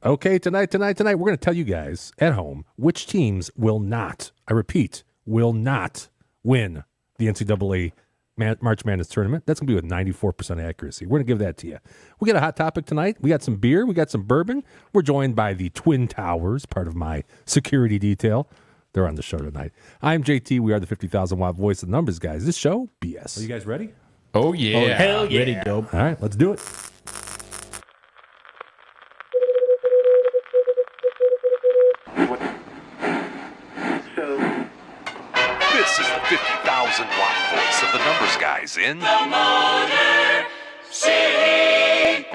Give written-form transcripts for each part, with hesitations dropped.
Okay, tonight, we're going to tell you guys at home which teams will not, I repeat, will not win the NCAA March Madness tournament. That's going to be with 94% accuracy. We're going to give that to you. We got a hot topic tonight. We got some beer. We got some bourbon. We're joined by the Twin Towers, part of my security detail. They're on the show tonight. I'm JT. We are the 50,000 watt voice of the numbers guys. This show, BS. Are you guys ready? Oh, yeah. Oh, hell yeah. Ready, dope. All right, let's do it. This is the 50,000 watt voice of the numbers guys in the Motor City.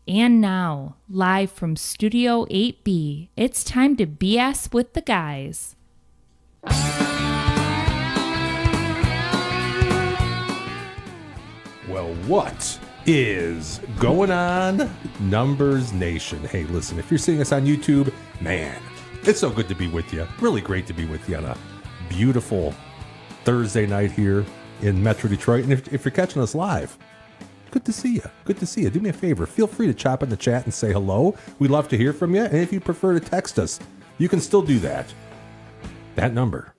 And now, live from Studio 8B, it's time to BS with the guys. Well, what is going on, Numbers Nation? Hey, listen, if you're seeing us on YouTube, man, it's so good to be with you. Really great to be with you on a beautiful Thursday night here in Metro Detroit. And if you're catching us live, good to see you. Good to see you. Do me a favor. Feel free to chop in the chat and say hello. We'd love to hear from you. And if you prefer to text us, you can still do that. That number,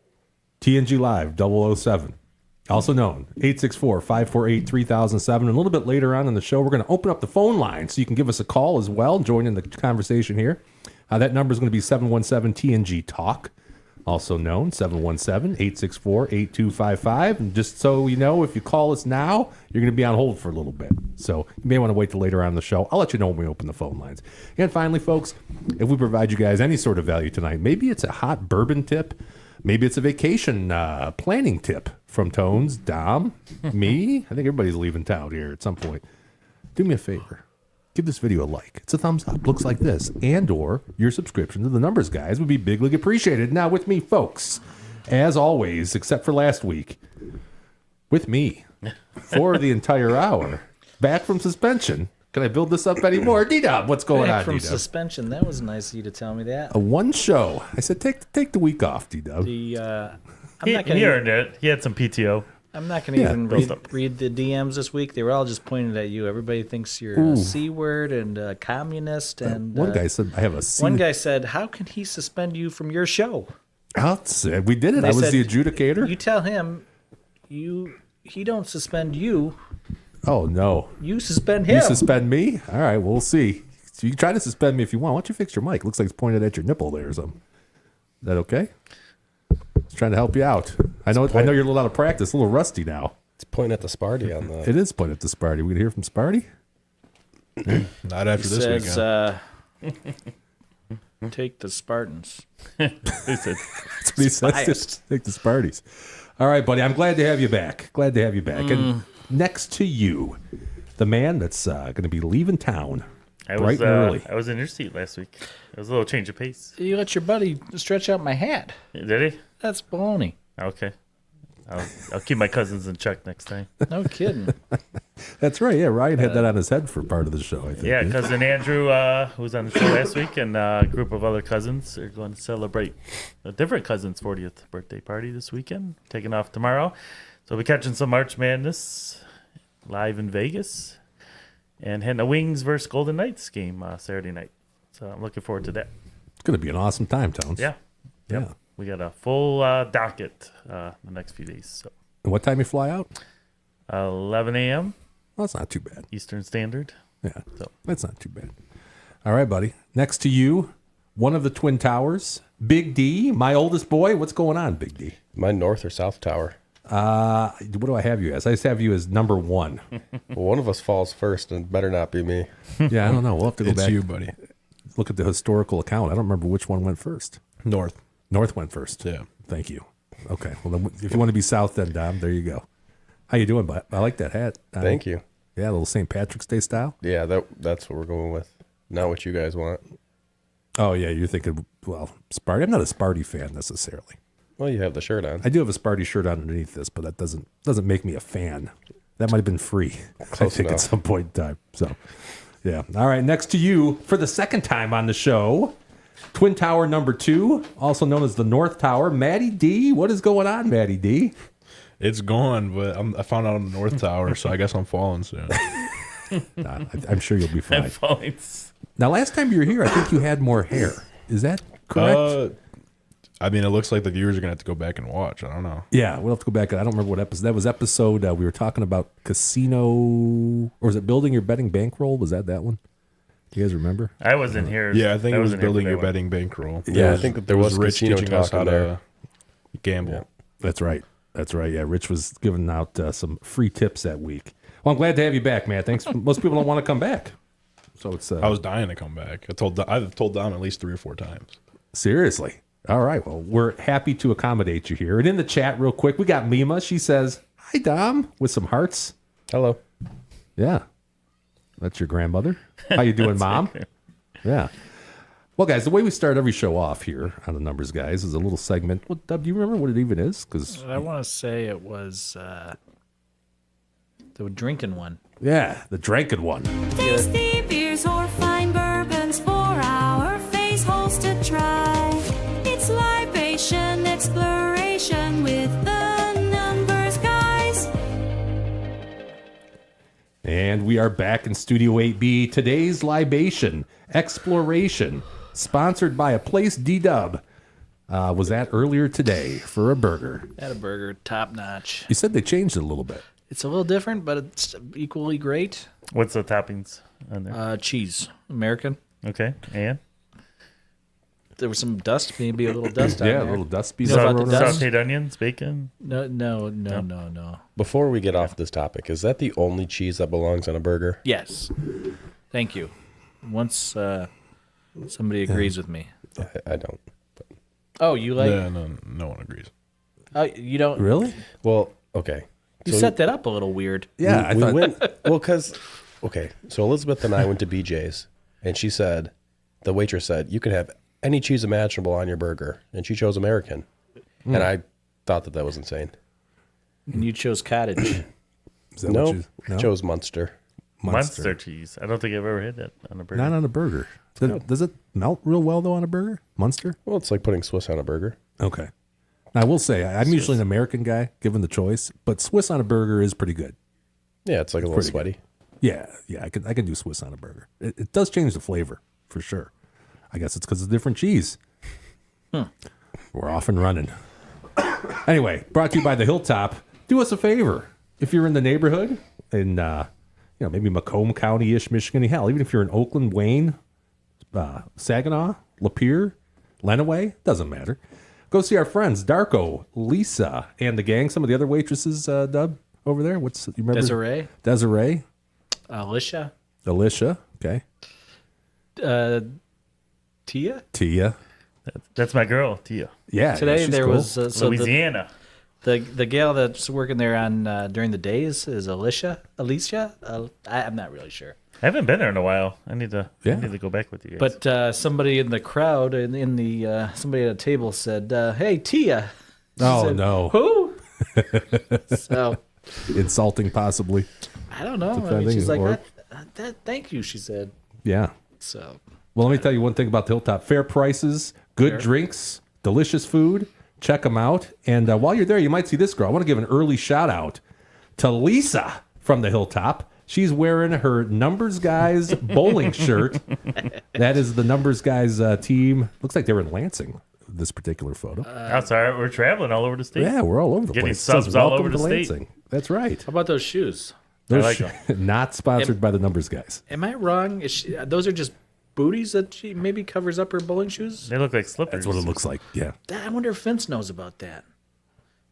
TNG Live 007. Also known, 864-548-3007. And a little bit later on in the show, we're going to open up the phone line so you can give us a call as well. Join in the conversation here. That number is going to be 717-TNG-TALK. Also known, 717-864-8255. And just so you know, if you call us now, you're going to be on hold for a little bit. So you may want to wait till later on in the show. I'll let you know when we open the phone lines. And finally, folks, if we provide you guys any sort of value tonight, maybe it's a hot bourbon tip, maybe it's a vacation planning tip from Tones, Dom, me. I think everybody's leaving town here at some point. Do me a favor. Give this video a like. It's a thumbs up. Looks like this. And or your subscription to the Numbers Guys would be bigly appreciated. Now with me, folks, as always, except for last week, with me for the entire hour, back from suspension. Can I build this up anymore? D-Dub, what's going on, From D-Dub? suspension. That was nice of you to tell me that. A one show. I said, take the week off, D-Dub. He earned it. He had some PTO. I'm not going to even read the DMs this week. They were all just pointed at you. Everybody thinks you're a C-word and a communist. And one guy said, I have a C. One guy said, how can he suspend you from your show? We did it. I was the adjudicator. You tell him he don't suspend you. Oh, no. You suspend him. You suspend me? All right, we'll see. So you can try to suspend me if you want. Why don't you fix your mic? Looks like it's pointed at your nipple there or something. Is that okay? Just trying to help you out. I know you're a little out of practice, a little rusty now. It's pointing at the Sparty on the... It is pointing at the Sparty. We can hear from Sparty? Not after this weekend. Take the Spartans. That's what he says. Take the Sparties. All right, buddy. I'm glad to have you back. And next to you, the man that's going to be leaving town bright and early. I was in your seat last week. It was a little change of pace. You let your buddy stretch out my hat. Did he? That's baloney. Okay. I'll keep my cousins in check next time. No kidding. That's right. Yeah, Ryan had that on his head for part of the show, I think. Yeah, cousin Andrew, who was on the show last week, and a group of other cousins are going to celebrate a different cousin's 40th birthday party this weekend, taking off tomorrow. So we'll be catching some March Madness live in Vegas and hitting a Wings versus Golden Knights game Saturday night. So I'm looking forward to that. It's going to be an awesome time, Towns. Yeah. We got a full docket the next few days. So. And what time you fly out? 11 a.m. Well, that's not too bad. Eastern Standard. Yeah, so that's not too bad. All right, buddy. Next to you, one of the Twin Towers, Big D, my oldest boy. What's going on, Big D? My north or south tower? What do I have you as? I just have you as number one. Well, one of us falls first, and it better not be me. Yeah, I don't know. We'll have to go back. It's you, buddy. Look at the historical account. I don't remember which one went first. North. North went first. Yeah. Thank you. Okay. Well, then, if you want to be south, then Dom, there you go. How you doing, bud? I like that hat. Thank you. Yeah, a little St. Patrick's Day style. Yeah, that's what we're going with. Not what you guys want. Oh, yeah, you're thinking, well, Sparty. I'm not a Sparty fan necessarily. Well, you have the shirt on. I do have a Sparty shirt on underneath this, but that doesn't make me a fan. That might have been free, Close I think, enough. at some point in time. So, yeah. All right, next to you for the second time on the show, Twin Tower number 2, also known as the North Tower, Matty D. What is going on, Matty D? It's gone, but I found out on the North Tower, so I guess I'm falling soon. Nah, I'm sure you'll be fine. And points. Now, last time you were here, I think you had more hair. Is that correct? I mean, it looks like the viewers are going to have to go back and watch. I don't know. Yeah, we'll have to go back. I don't remember what episode. That was episode, we were talking about casino, or was it building your betting bankroll? Was that one? Do you guys remember? I wasn't here. Yeah, I think it was wasn't here building for your that one. betting bankroll. Yeah, I think that there was Rich casino teaching us talk how in to there. gamble. That's right. That's right. Yeah, Rich was giving out some free tips that week. Well, I'm glad to have you back, Matt. Thanks. Most people don't want to come back. So it's I was dying to come back. I've told Dom at least 3 or 4 times. seriously. All right. Well, we're happy to accommodate you here. And in the chat, real quick, we got Mima. She says, "Hi, Dom," with some hearts. Hello. Yeah. That's your grandmother. How you doing, Mom? Yeah. Well, guys, the way we start every show off here on the Numbers Guys is a little segment. Well, Dub, do you remember what it even is? Because I want to say it was the drinking one. yeah, the drinking one. Tasty beers or fine bourbons for our face holes to try. It's libation exploration with the Numbers Guys. And we are back in Studio 8B. Today's libation exploration, sponsored by a place D-Dub, was at earlier today for a burger. Had a burger, top notch. You said they changed it a little bit. It's a little different, but it's equally great. What's the toppings on there? Cheese, American. Okay, and There was some dust, maybe a little dust on Yeah, there. a little dust piece. You know about the dust? sauteed onions, bacon. No. Before we get off this topic, is that the only cheese that belongs on a burger? Yes. Thank you. Once somebody agrees with me. I don't. Oh, you like? Yeah, no one agrees. You don't? Really? Well, okay. You So set that up a little weird. Yeah, we went. Well, okay. So Elizabeth and I went to BJ's, and she said, the waitress said, you could have any cheese imaginable on your burger, and she chose American, and I thought that was insane. And you chose cottage. Is that No, what you chose Munster. Munster cheese. I don't think I've ever had that on a burger. Not on a burger. Does it melt real well, though, on a burger? Munster? Well, it's like putting Swiss on a burger. Okay. Now, I will say, I'm usually an American guy, given the choice, but Swiss on a burger is pretty good. Yeah, it's like a little pretty sweaty. Yeah, I can do Swiss on a burger. It does change the flavor, for sure. I guess it's because it's different cheese. We're off and running. Anyway, brought to you by the Hilltop. Do us a favor. If you're in the neighborhood, in maybe Macomb County-ish, Michigan, hell, even if you're in Oakland, Wayne, Saginaw, Lapeer, Lenawee, doesn't matter. Go see our friends, Darko, Lisa, and the gang. Some of the other waitresses, Dub, over there. You remember? Desiree. Alicia. Alicia. Okay. Tia. That's my girl, Tia. Yeah. Today she's there cool. was Louisiana. The gal that's working there on during the days is Alicia. I'm not really sure. I haven't been there in a while. I need to go back with you guys. But somebody in the crowd, in the somebody at a table said, "Hey, Tia." She said, no. Who? So Insulting, possibly. I don't know. I mean, Defending she's like, or- thank you, she said. Yeah. So Well, let me tell you one thing about the Hilltop. Fair prices, good drinks, delicious food. Check them out. And while you're there, you might see this girl. I want to give an early shout out to Lisa from the Hilltop. She's wearing her Numbers Guys bowling shirt. That is the Numbers Guys team. Looks like they were in Lansing, this particular photo. That's all right. We're traveling all over the state. Yeah, we're all over the Getting place. It says, subs all "Welcome over the to state." Lansing." That's right. how about those shoes? They're like them. not sponsored by the Numbers Guys. Am I wrong? Those are just booties that she maybe covers up her bowling shoes? They look like slippers. That's what it looks like. Yeah. I wonder if Vince knows about that.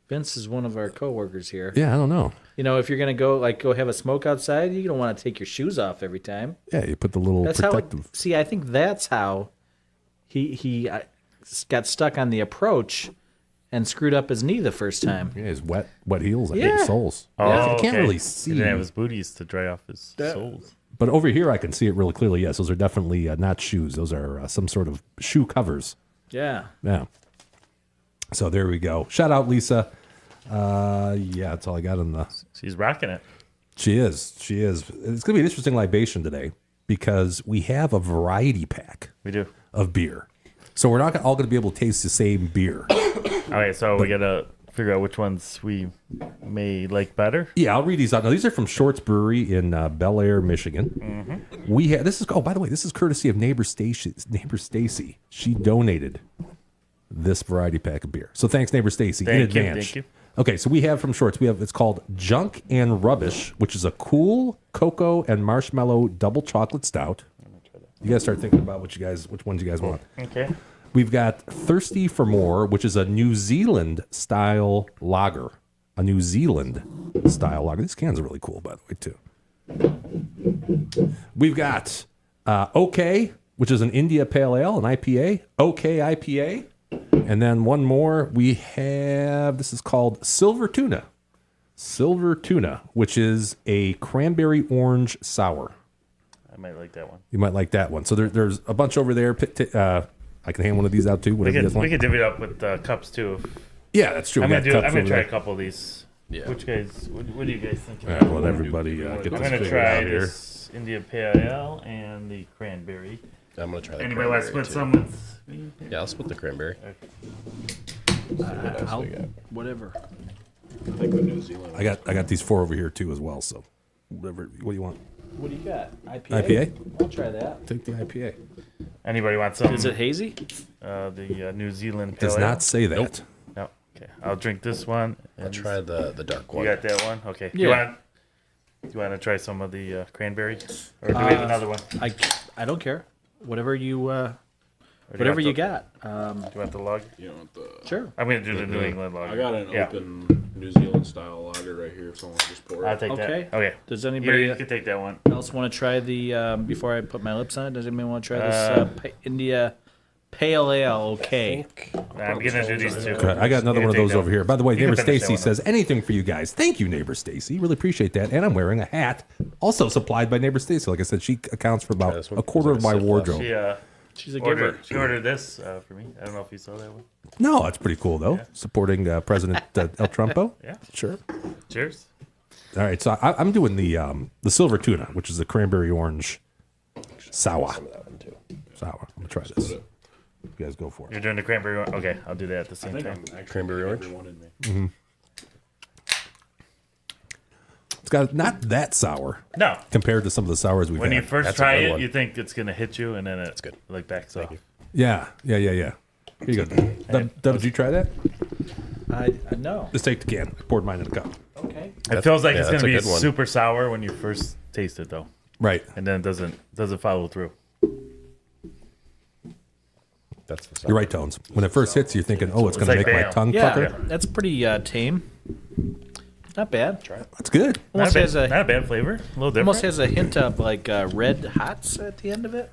Vince is one of our coworkers here. Yeah, I don't know. You know, if you're gonna go have a smoke outside, you don't want to take your shoes off every time. Yeah, you put the little That's protective. how. I think that's how he got stuck on the approach and screwed up his knee the first time. Yeah, his wet heels. I Yeah. hate soles. Oh, Yeah, you can't okay. really He see. didn't have his booties to dry off his soles. But over here, I can see it really clearly. Yes, those are definitely not shoes. Those are some sort of shoe covers. Yeah. Yeah. So there we go. Shout out, Lisa. Yeah, that's all I got on the... She's rocking it. She is. She is. It's going to be an interesting libation today because we have a variety pack We do. of beer. So we're not all going to be able to taste the same beer. Okay, so we got to figure out which ones we may like better. Yeah, I'll read these out. Now, these are from Shorts Brewery in Bel Air, Michigan. We have this is. Oh, by the way, this is courtesy of neighbor Stacy. Neighbor Stacy. She donated this variety pack of beer. So thanks, neighbor Stacy, in Thank you, advance. thank you. Okay, so we have from Shorts. It's called Junk and Rubbish, which is a cool cocoa and marshmallow double chocolate stout. You guys start thinking about which ones you guys want. Okay. We've got Thirsty for More, which is a New Zealand style lager. A New Zealand style lager. These cans are really cool, by the way, too. We've got OK, which is an India Pale Ale, an IPA. OK IPA. And then one more. We have, this is called Silver Tuna. Silver Tuna, which is a cranberry orange sour. I might like that one. You might like that one. So there's a bunch over there. I can hand one of these out too. We Whatever you guys want. can divvy it up with cups too. Yeah, that's true. I'm We gonna got cups I'm gonna over try there. a couple of these. Yeah. Which guys? What do you guys think? All right, let everybody get I'm this gonna figured try out here. this India Pale Ale and the cranberry. I'm gonna try the Anybody want to cranberry, split too. some with me? Yeah, I'll split the cranberry. Whatever. I think the New Zealand. I got these 4 over here too as well. So whatever. What do you want? What do you got? IPA? IPA? I'll try that. Take the IPA. Anybody want some? Is it hazy? The New Zealand Pale Does Ale? not say that. No. Okay, I'll drink this one. I'll try the dark You one. got that one? Okay. Yeah. You want to try some of the cranberry, or do we have another one? I don't care. Whatever you Or do whatever you you want got. Do you want the log? You know, the, Sure. I'm gonna do the New England log. I got an Yeah. open New Zealand style lager right here. If someone just pour I'll it. take Okay. that. Okay. Does You anybody can take that one. else want to try the before I put my lips on it? Does anybody want to try this India Pale Ale? Okay. I'm gonna do these two. Okay, I got another You one of can take those that over here. By the way, You can neighbor finish that Stacy one says anything for you guys. Thank you, neighbor Stacy. Really appreciate that. And I'm wearing a hat, also supplied by neighbor Stacy. Like I said, she accounts for about this one. a quarter It's of like my a sip wardrobe. She She's a giver. ordered this for me. I don't know if you saw that one. No, that's pretty cool though. Supporting President El Trumpo. Yeah. Sure. Cheers. All right, so I'm doing the silver tuna, which is the cranberry orange sour. Some of that one too. Sour. I'm gonna try this. You guys go for it. You're doing the cranberry one. Okay, I'll do that at the same time. Cranberry orange. It's got not that sour No. compared to some of the sours we've When had. you first That's a try good it, one. you think it's gonna hit you, and then it's good. like backs off. Yeah. Here you go. Dub, did you try that? I no. Just take the can. I poured mine in a cup. Okay. It feels like yeah, it's that's gonna a be good one. super sour when you first taste it, though, Right. and then it doesn't follow through. That's the You're right, Tones. When it first hits you, you're thinking, oh, it's going to like make my bam. tongue Yeah, pucker. that's pretty tame. Not bad. That's good. Almost has Not a a bad flavor. A little different. almost has a hint of like red hots at the end of it.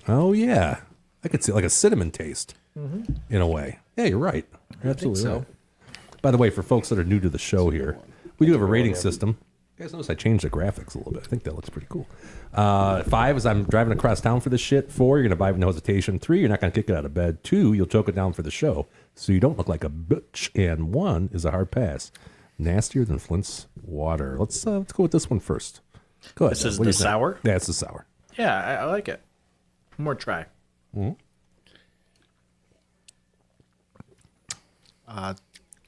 Oh, yeah. I could see like a cinnamon taste in a way. Yeah, you're right. You're absolutely so. right. By the way, for folks that are new to the show here, we do have a rating system. You guys notice I changed the graphics a little bit. I think that looks pretty cool. 5 is I'm driving across town for this shit. 4, you're going to buy with no hesitation. 3, you're not going to kick it out of bed. 2, you'll choke it down for the show so you don't look like a bitch. And 1 is a hard pass. Nastier than Flint's water. Let's go with this one first. Go ahead. This Doug. is What do the you think? sour? Yeah, it's the sour. Yeah, I like it. One more try.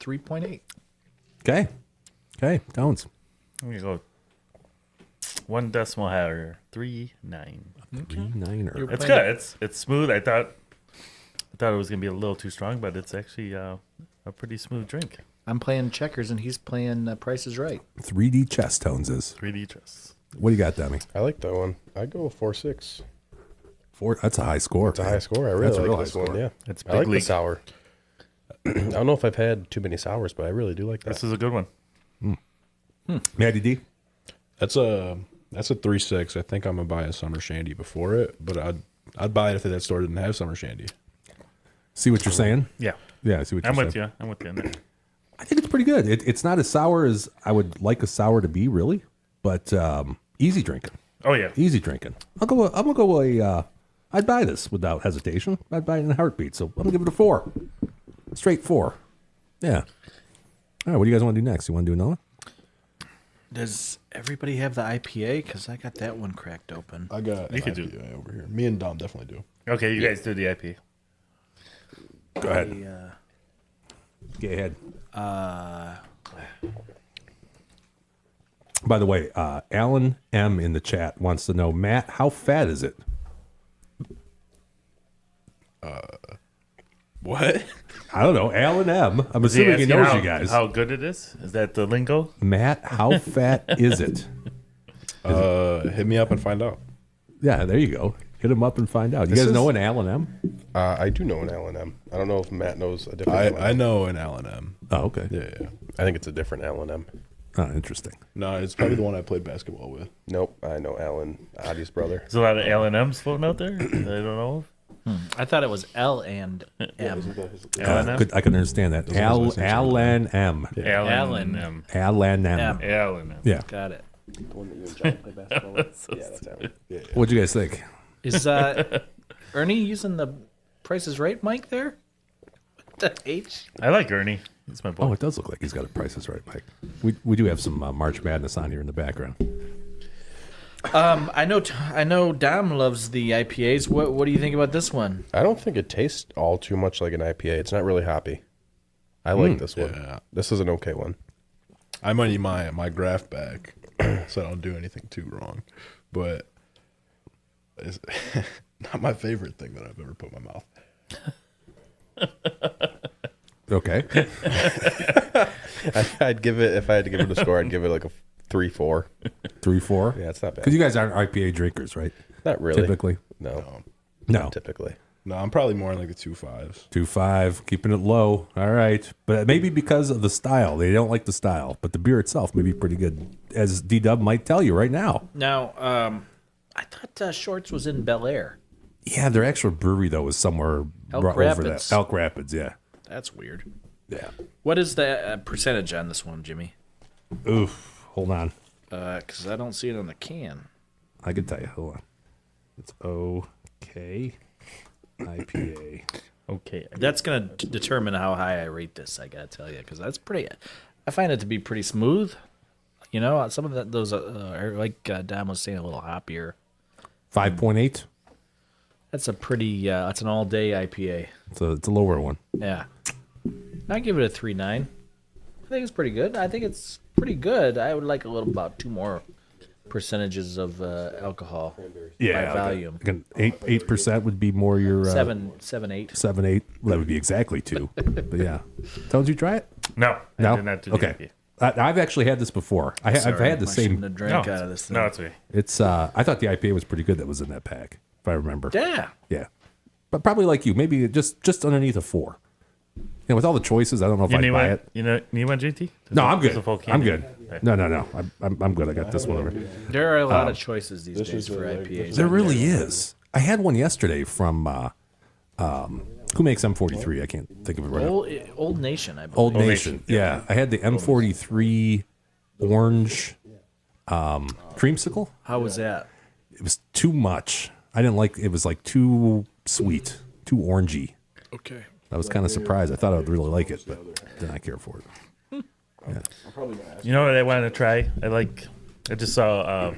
3.8. Okay, Tones. I'm gonna go 1 decimal higher. 3.9. 3-9er. It's good. It's smooth. I thought it was gonna be a little too strong, but it's actually a pretty smooth drink. I'm playing checkers and he's playing Price is Right. 3D chess, Tones is. 3D chess. What do you got, Demi? I like that one. I'd go with 4.6. 4. That's a high score. It's a high score. I really That's a real like high this one. score. Yeah, It's I like big league. the sour. I don't know if I've had too many sours, but I really do like that. This is a good one. Matty D. That's a 3.6. I think I'm gonna buy a summer shandy before it, but I'd buy it if that store didn't have summer shandy. See what you're saying? Yeah. Yeah, I see what you're I'm saying. with you. I'm with you in there. I think it's pretty good. It's not as sour as I would like a sour to be, really, but easy drinking. Oh yeah. Easy drinking. I'm gonna go I'd buy this without hesitation. I'd buy it in a heartbeat. So I'm gonna give it a 4. Straight 4. Yeah. All right. What do you guys want to do next? You want to do another? Does everybody have the IPA? Because I got that one cracked open. I got You an could do IPA over here. Me and Dom definitely do. Okay, you guys do the IP. Go ahead. Go ahead. By the way, Alan M in the chat wants to know, Matt, how fat is it? What? I don't know. Alan M. I'm assuming he knows you guys. How good it is? Is that the lingo? Matt, how fat is it? Hit me up and find out. Yeah, there you go. Hit him up and find out. You guys know an Alan M? I do know an L&M. I don't know if Matt knows a different I know an L&M. Oh, okay. Yeah. I think it's a different L&M. Oh, interesting. No, it's probably the one I played basketball with. Nope, I know Alan, Adi's brother. There's a lot of L&M's floating out there. I don't know. I thought it was L and M. L&M? I can understand that. Alan M. Alan. M. Alan M. M. L&M. Yeah. Got it. The one that you and John play basketball with? Yeah, that's Alan. What'd you guys think? Is Ernie using the Price is Right mic there? The H? I like Ernie. He's my boy. Oh, it does look like he's got a Price is Right mic. We do have some March Madness on here in the background. I know Dom loves the IPAs. What do you think about this one? I don't think it tastes all too much like an IPA. It's not really hoppy. I like this one. Yeah. This is an okay one. I might need my graph back so I don't do anything too wrong. But it's not my favorite thing that I've ever put in my mouth. Okay. I'd give it, if I had to give it a score, I'd give it like a 3-4. 3-4? Yeah, it's not bad. Because you guys aren't IPA drinkers, right? Not really. Typically. No. No. Typically. No, I'm probably more in like the 2.5s. 2.5, keeping it low. All right. But maybe because of the style. They don't like the style. But the beer itself may be pretty good, as D-Dub might tell you right now. Now, I thought Shorts was in Bel Air. Yeah, their actual brewery, though, is somewhere Elk over Rapids. that. Elk Rapids, yeah. That's weird. Yeah. What is the percentage on this one, Jimmy? Oof. Hold on. Because I don't see it on the can. I can tell you. Hold on. It's OK IPA. Okay. That's going to determine how high I rate this, I got to tell you. Because that's pretty... I find it to be pretty smooth. You know, some of those are, like Dom was saying, a little hoppier. 5.8. That's a pretty... that's an all-day IPA. So it's a lower one. Yeah. I give it a 3.9. I think it's pretty good. I think it's pretty good. I would like about 2 more percentages of alcohol by volume. Like 8% would be more your... 7, 8. 7, 8. Well, that would be exactly 2. But yeah. Told you try it? No. No? I did not do the Okay. IPA. I've actually had this before. I've had the same... A drink out of this thing. No, it's okay. It's. I thought the IPA was pretty good that was in that pack, if I remember. Yeah. Yeah. But probably like you. Maybe just underneath a 4. You know, with all the choices, I don't know if I'd buy it. You need one, JT? No, I'm good. There's a full can I'm here. good. Okay. No. I'm good. I got this one over. There are a lot of choices these days for IPAs. There really is. I had one yesterday from who makes M43? I can't think of it right now. Old Nation, I believe. Old Nation. Yeah. I had the M43 orange creamsicle. How was that? It was too much. I didn't like it. Was like too sweet, too orangey. Okay. I was kind of surprised. I thought I would really like it, but did not care for it. You know what I wanted to try? I just saw,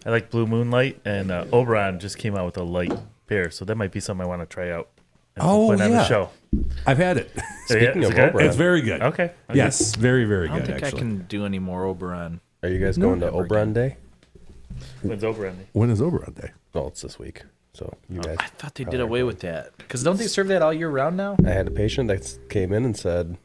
I like Blue Moonlight, and Oberon just came out with a light beer, so that might be something I want to try out. and Oh, put on yeah. the show. I've had it. Speaking is of it good? Oberon, It's very good. Okay. Yes, very, very I don't good, think actually. I can do any more Oberon. are you guys going to never Oberon Day? When's Oberon Day? When is Oberon Day? Well, it's this week. So you guys. I thought they did away with that. Because don't they serve that all year round now? I had a patient that came in and said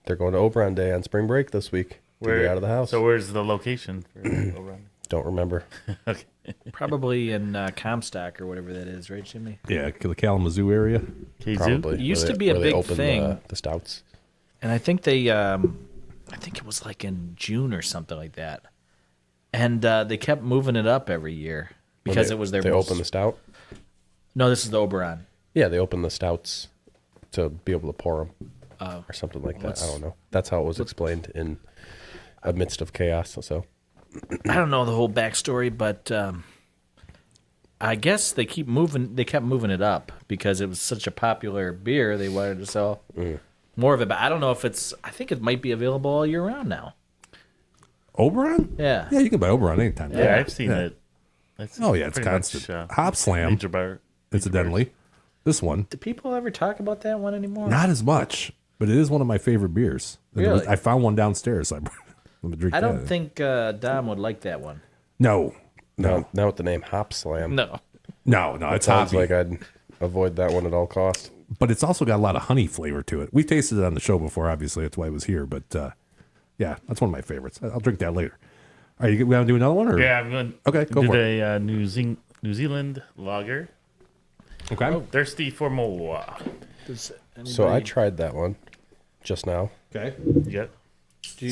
they're going to Oberon Day on spring break this week to get out of the house. So where's the location for Oberon? Don't remember. Okay. Probably in Comstock or whatever that is, right, Jimmy? Yeah, the Kalamazoo area. KZoo? Probably. It used Where to be a where they big opened thing. The stouts. And I think they, I think it was like in June or something like that. And they kept moving it up every year because it was their They most... opened the stout. No, this is the Oberon. Yeah, they opened the stouts to be able to pour them or something like that. I don't know. That's how it was explained in amidst of chaos. So I don't know the whole backstory, but I guess they kept moving it up because it was such a popular beer. They wanted to sell more of it, but I don't know if it's. I think it might be available all year round now. Oberon? Yeah. Yeah, you can buy Oberon anytime. Yeah, I've seen it. It's Oh, yeah, it's pretty constant. much, Hop Slam, Major bar. incidentally. This one, Do people ever talk about that one anymore? not as much, but it is one of my favorite beers. And Really? I found one downstairs. So I'm going to drink I that. don't think Dom would like that one. No. Now with the name Hop Slam. No. No, it's Sounds hoppy. like I'd avoid that one at all costs. But it's also got a lot of honey flavor to it. We tasted it on the show before, obviously. That's why it was here. But yeah, that's one of my favorites. I'll drink that later. All right, we want to do another one? Or? Yeah, I'm going Okay, go for it. a New Zealand lager. Okay. Thirsty for more. So I tried that one just now. Okay. You got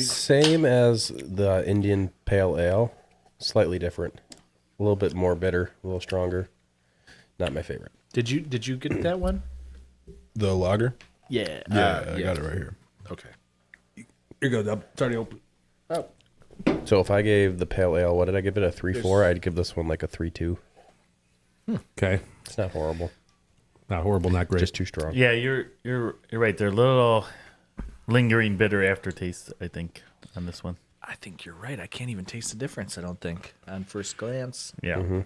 Same as the Indian Pale Ale, slightly different. A little bit more bitter, a little stronger. Not my favorite. Did you get that one? The lager? Yeah. Yeah, I got it right here. Okay. You're good. I'm starting to open. Oh. So if I gave the Pale Ale, what did I give it? A 3.4? I'd give this one like a 3.2. Okay. It's not horrible. Not horrible, not great. Just too strong. Yeah, you're right. They're a little lingering bitter aftertaste, I think, on this one. I think you're right. I can't even taste the difference, I don't think, on first glance. Yeah.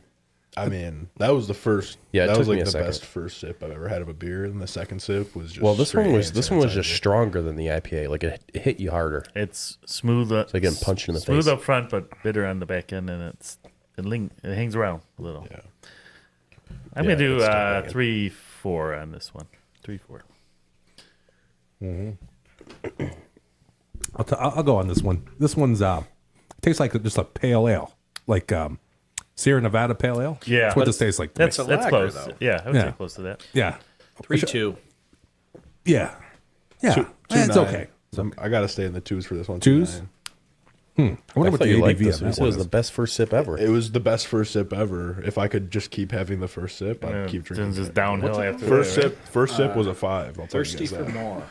I mean, that was the first. Yeah, it that took was me like a the second. best first sip I've ever had of a beer, and the second sip was just. Well, this one straight was hand just sanitizer. stronger than the IPA. Like it hit you harder. It's smooth. It's like getting punched in the smooth face. up front, but bitter on the back end, and it hangs around a little. Yeah. I'm Yeah, gonna do it's still hanging. 3-4 on this one. 3-4. I'll go on this one. This one's tastes like just a pale ale, like Sierra Nevada pale ale. Yeah, that's what but this tastes like. To That's me. lager, close. though. Yeah, I would Yeah. say close to that. Yeah. 3-2. Yeah. Yeah. Two It's nine. okay. I got to stay in the twos for this one. Twos? 2.9. I wonder I what thought the you liked ABV this. on You that said it one was is. the best first sip ever. It was the best first sip ever. If I could just keep having the first sip, I'd keep drinking. Then just downhill after First that, sip. First sip was a 5. I'll tell you Thirsty guys for that. more.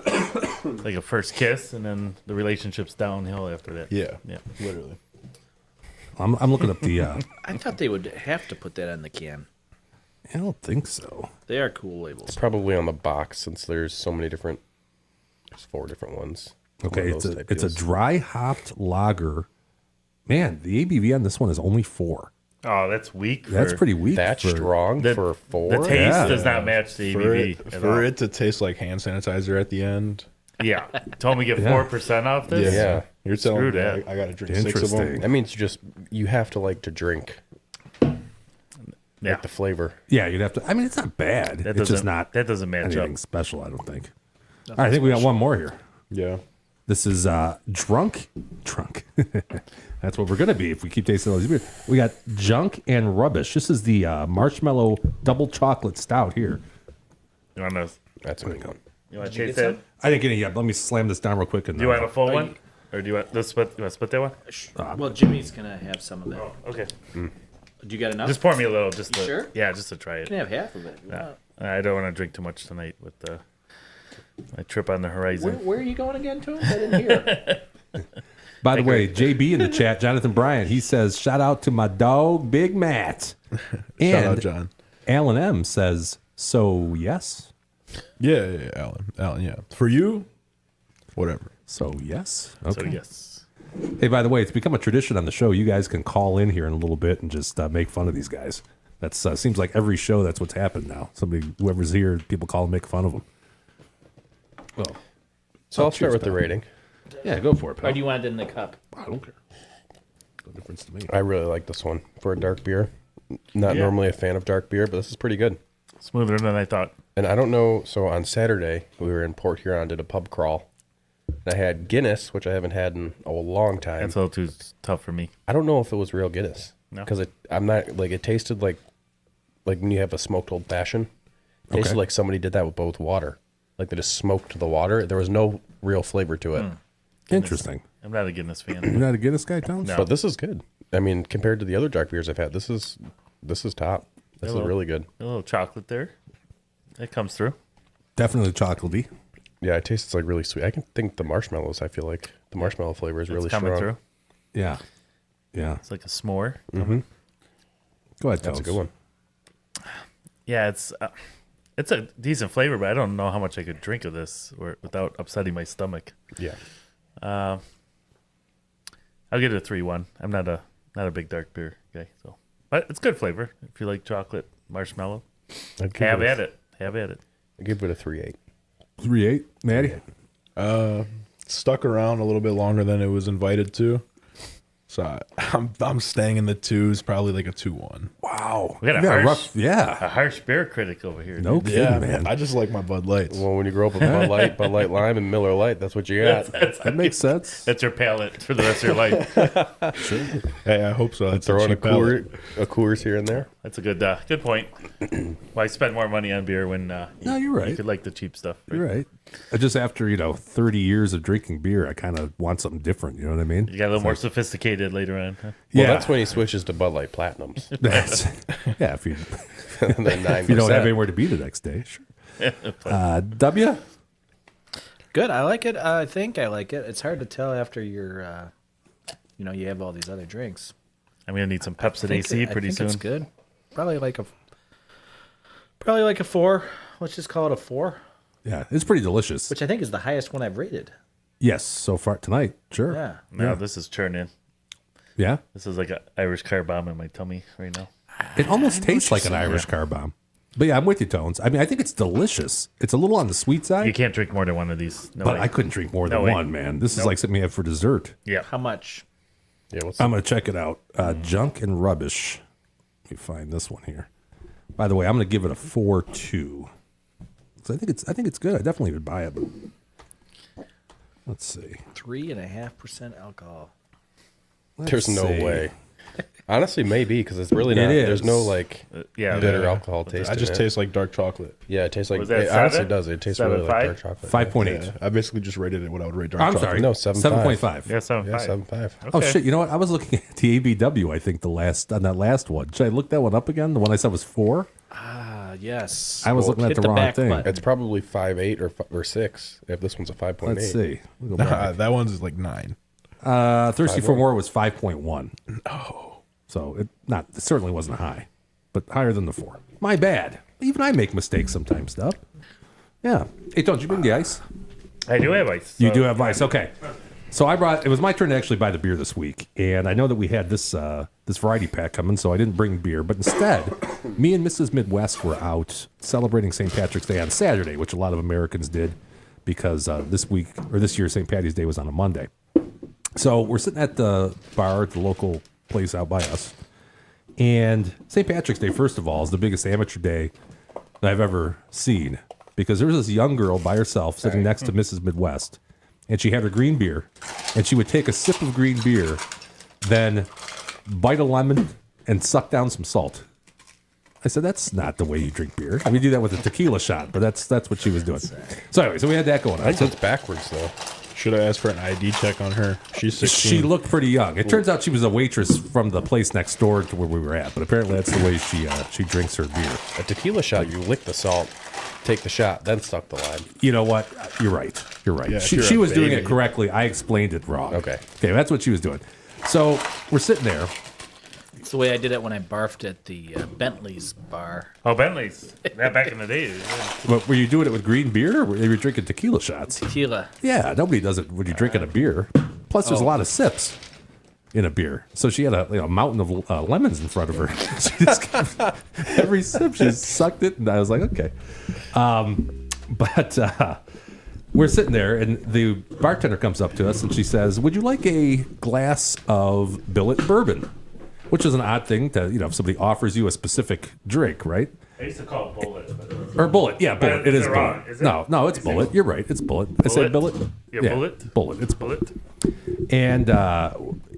right? Like a first kiss, and then the relationship's downhill after that. Yeah. Yeah. Literally. I'm looking up the. I thought they would have to put that on the can. I don't think so. They are cool labels. Probably on the box since there's so many different. There's 4 different ones. Okay, One of those type it's a deals. dry hopped lager. Man, the ABV on this one is only 4. Oh, that's weak. That's pretty weak. That for- strong The, for 4. the taste Yeah. does not match the For ABV. it, at for all. it to taste like hand sanitizer at the end. Yeah. Told me to get Yeah. 4% off this. Yeah. You're telling Screw me that. I got to drink 6 of Interesting. them. That means you have to like to drink Yeah. like the flavor. Yeah, you'd have to. I mean, it's not bad. That It's just doesn't- not that doesn't match anything up. special, I don't think. All right, I think we got one more here. Yeah. This is drunk. That's what we're gonna be if we keep tasting all these beers. We got junk and rubbish. This is the marshmallow double chocolate stout here. You want to That's a good one. taste that? I didn't get it yet. Let me slam this down real quick. And Do you want a full one? Or do you want this? You want to split that one? Well, Jimmy's going to have some of that. Oh, okay. Do you got enough? Just pour me a little. Just to, sure? Yeah, just to try You it. can have half of it. if you Yeah. want. I don't want to drink too much tonight with my trip on the horizon. Where are you going again, to? I didn't hear. By the way, JB in the chat, Jonathan Bryan, he says, "Shout out to my dog, Big Matt." And Shout out, John. Alan M says, "So yes, Yeah, Alan, yeah. For you, whatever. so yes, So okay." yes. Hey, by the way, it's become a tradition on the show. You guys can call in here in a little bit and just make fun of these guys. That's seems like every show that's what's happened now. Somebody, whoever's here, people call and make fun of them. Well, So I'll start cheers, with the pal. rating. yeah, go for it, pal. Or do you want it in the cup? I don't care. No difference to me. I really like this one for a dark beer. Not Yeah. normally a fan of dark beer, but this is pretty good. Smoother than I thought. And I don't know. So on Saturday, we were in Port Huron, did a pub crawl. And I had Guinness, which I haven't had in a long time. That's a little too tough for me. I don't know if it was real Guinness. No? Because I'm not, like, it tasted like when you have a smoked old fashioned. It tasted Okay. like somebody did that with both water. Like they just smoked the water. There was no real flavor to it. Interesting. I'm not a Guinness fan. You're not a Guinness guy, Tom? No. But this is good. I mean, compared to the other dark beers I've had, this is top. This Hello. is really good. A little chocolate there. It comes through. Definitely chocolatey. Yeah, it tastes like really sweet. I can think the marshmallows. I feel like the marshmallow flavor is really It's coming strong. through. Yeah. Yeah. It's like a s'more. Go ahead, That's a Tones. good one. Yeah, it's a decent flavor, but I don't know how much I could drink of this without upsetting my stomach. Yeah. I'll give it a 3-1. I'm not a big dark beer guy, so but it's good flavor. If you like chocolate marshmallow, have at it. Have at it. I give it a 3.8. 3-8, Matty. Stuck around a little bit longer than it was invited to. So I'm staying in the 2s, probably like a 2-1. Wow. We got a You harsh, yeah. a harsh beer critic over here. No dude. kidding, Yeah, man. I just like my Bud Lights. Well, when you grow up with Bud Light Lime, and Miller Lite, that's what you got. That makes sense. That's your palate for the rest of your life. Hey, I hope so. That's Throw in a cheap palate. Coors here and there. That's a good point. Why spend more money on beer when No, you're right. you could like the cheap stuff? Right? You're right. Just after 30 years of drinking beer, I kind of want something different. You know what I mean? You got a little more sophisticated later on. Huh? Well, that's when he switches to Bud Light Platinums. That's yeah. If you And then 9%. if you don't have anywhere to be the next day, sure. W. Good. I like it. I think I like it. It's hard to tell after you're, you have all these other drinks. I'm gonna need some Pepsi AC pretty I think soon. It's good. Probably like a 4. Let's just call it a 4, Yeah, it's pretty delicious. which I think is the highest one I've rated. Yes, so far tonight, sure. Yeah. No, this is churning. Yeah. This is like an Irish car bomb in my tummy right now. It almost tastes like an Irish car bomb. But yeah, I'm with you, Tones. I mean, I think it's delicious. It's a little on the sweet You side, can't drink more than one of these. No but way. I couldn't drink more than No way. one, man. This is like something you have for dessert. Yeah. How much? Yeah, what's I'm going to check it out. Junk and Rubbish. Let me find this one here. By the way, I'm going to give it a 4.2. So I think it's good. I definitely would buy it. But let's see. 3.5% alcohol. There's no see. way. Honestly, maybe because it's really It not. is. There's no like Yeah. bitter alcohol taste. I just in it. taste like dark chocolate. Yeah, it tastes like Was that it honestly 7? does. It tastes really like 7.5? dark chocolate. 5.8. Yeah, I basically just rated it what I would rate dark I'm chocolate. sorry. No, 7.5. 7.5. Yeah, 7.5. Yeah, 7.5. Oh shit! You know what? I was looking at the ABW. I think on that last one. Should I look that one up again? The one I said was 4. Yes. I was looking at hit the the wrong back thing. button. It's probably 5.8 or 6. If this one's a 5.8. Let's see. We'll go back. That one's is like 9. Thirsty for More was 5.1. Oh, so it certainly wasn't high, but higher than the 4. My bad. Even I make mistakes sometimes, Dub. Yeah. Hey, don't you bring the ice? I do have ice. You so- do have ice. Okay. So it was my turn to actually buy the beer this week, and I know that we had this variety pack coming, so I didn't bring beer. But instead, me and Mrs. Midwest were out celebrating St. Patrick's Day on Saturday, which a lot of Americans did because this year St. Patty's Day was on a Monday. So we're sitting at the bar at the local place out by us, and St. Patrick's Day, first of all, is the biggest amateur day that I've ever seen because there was this young girl by herself sitting next to Mrs. Midwest. And she had her green beer, and she would take a sip of green beer, then bite a lemon and suck down some salt. I said, that's not the way you drink beer. I mean, you do that with a tequila shot, but that's what she was doing. So anyway, so we had that going on. That's it's backwards though. Should I ask for an ID check on her? She's 16. She looked pretty young. It turns out she was a waitress from the place next door to where we were at, but apparently that's the way she drinks her beer. A tequila shot, you lick the salt, take the shot, then suck the lime. You know what? You're right. You're right. Yeah, if she you're she a was doing baby. it correctly. I explained it wrong. Okay. Okay, that's what she was doing. So we're sitting there. It's the way I did it when I barfed at the Bentley's bar. Oh, Bentley's. That back in the day. Yeah. But were you doing it with green beer or were you drinking tequila shots? Tequila. Yeah, nobody does it when you're drinking a beer. Plus, there's a lot of sips in a beer. So she had a mountain of lemons in front of her. She just kept, every sip, she sucked it. And I was like, okay. But we're sitting there, and the bartender comes up to us, and she says, would you like a glass of billet bourbon? Which is an odd thing to, if somebody offers you a specific drink, right? I used to call it bullet. But Or bullet. Yeah, bullet. It is They're bullet. wrong, is it? No, it's bullet. You're right. It's bullet. I said billet? Yeah, bullet. Bullet. It's bullet. Bullet. And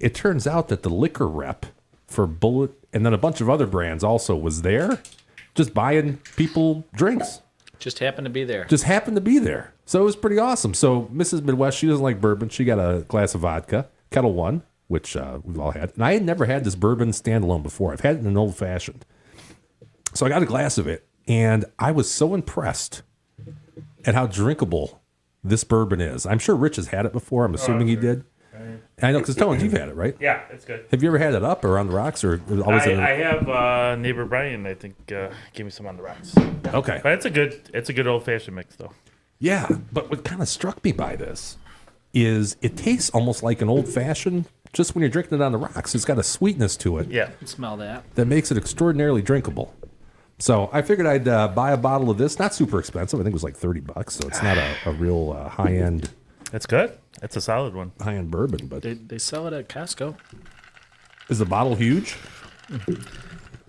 it turns out that the liquor rep for Bullet and then a bunch of other brands also was there, just buying people drinks. Just happened to be there. Just happened to be there. So it was pretty awesome. So Mrs. Midwest, she doesn't like bourbon. She got a glass of vodka, Kettle One, which we've all had. And I had never had this bourbon standalone before. I've had it in an old fashioned. So I got a glass of it, and I was so impressed at how drinkable this bourbon is. I'm sure Rich has had it before. I'm assuming he did. I know, because Tones, you've had it, right? Yeah, it's good. Have you ever had it up or on the rocks, or always? I have neighbor Brian. I think gave me some on the rocks. Okay. But it's a good old fashioned mix though. Yeah, but what kind of struck me by this is it tastes almost like an old fashioned. Just when you're drinking it on the rocks, it's got a sweetness to it. Yeah. Smell that. That makes it extraordinarily drinkable. So I figured I'd buy a bottle of this. Not super expensive. I think it was like $30, so it's not a real high end. It's good. It's a solid one. High end bourbon, but They sell it at Costco. is the bottle huge?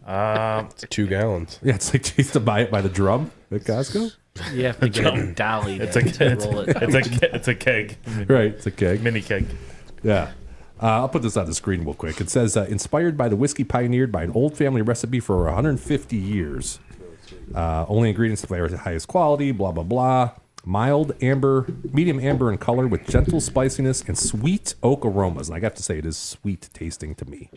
It's 2 gallons. Yeah, it's like you used to buy it by the drum at Costco. You have to get a dolly It's to roll it. It's a keg, Right, it's a keg. mini keg. Yeah. I'll put this on the screen real quick. It says, inspired by the whiskey pioneered by an old family recipe for 150 years. Only ingredients to flavor the highest quality, blah, blah, blah. Mild amber, medium amber in color with gentle spiciness and sweet oak aromas. And I have to say, it is sweet tasting to me.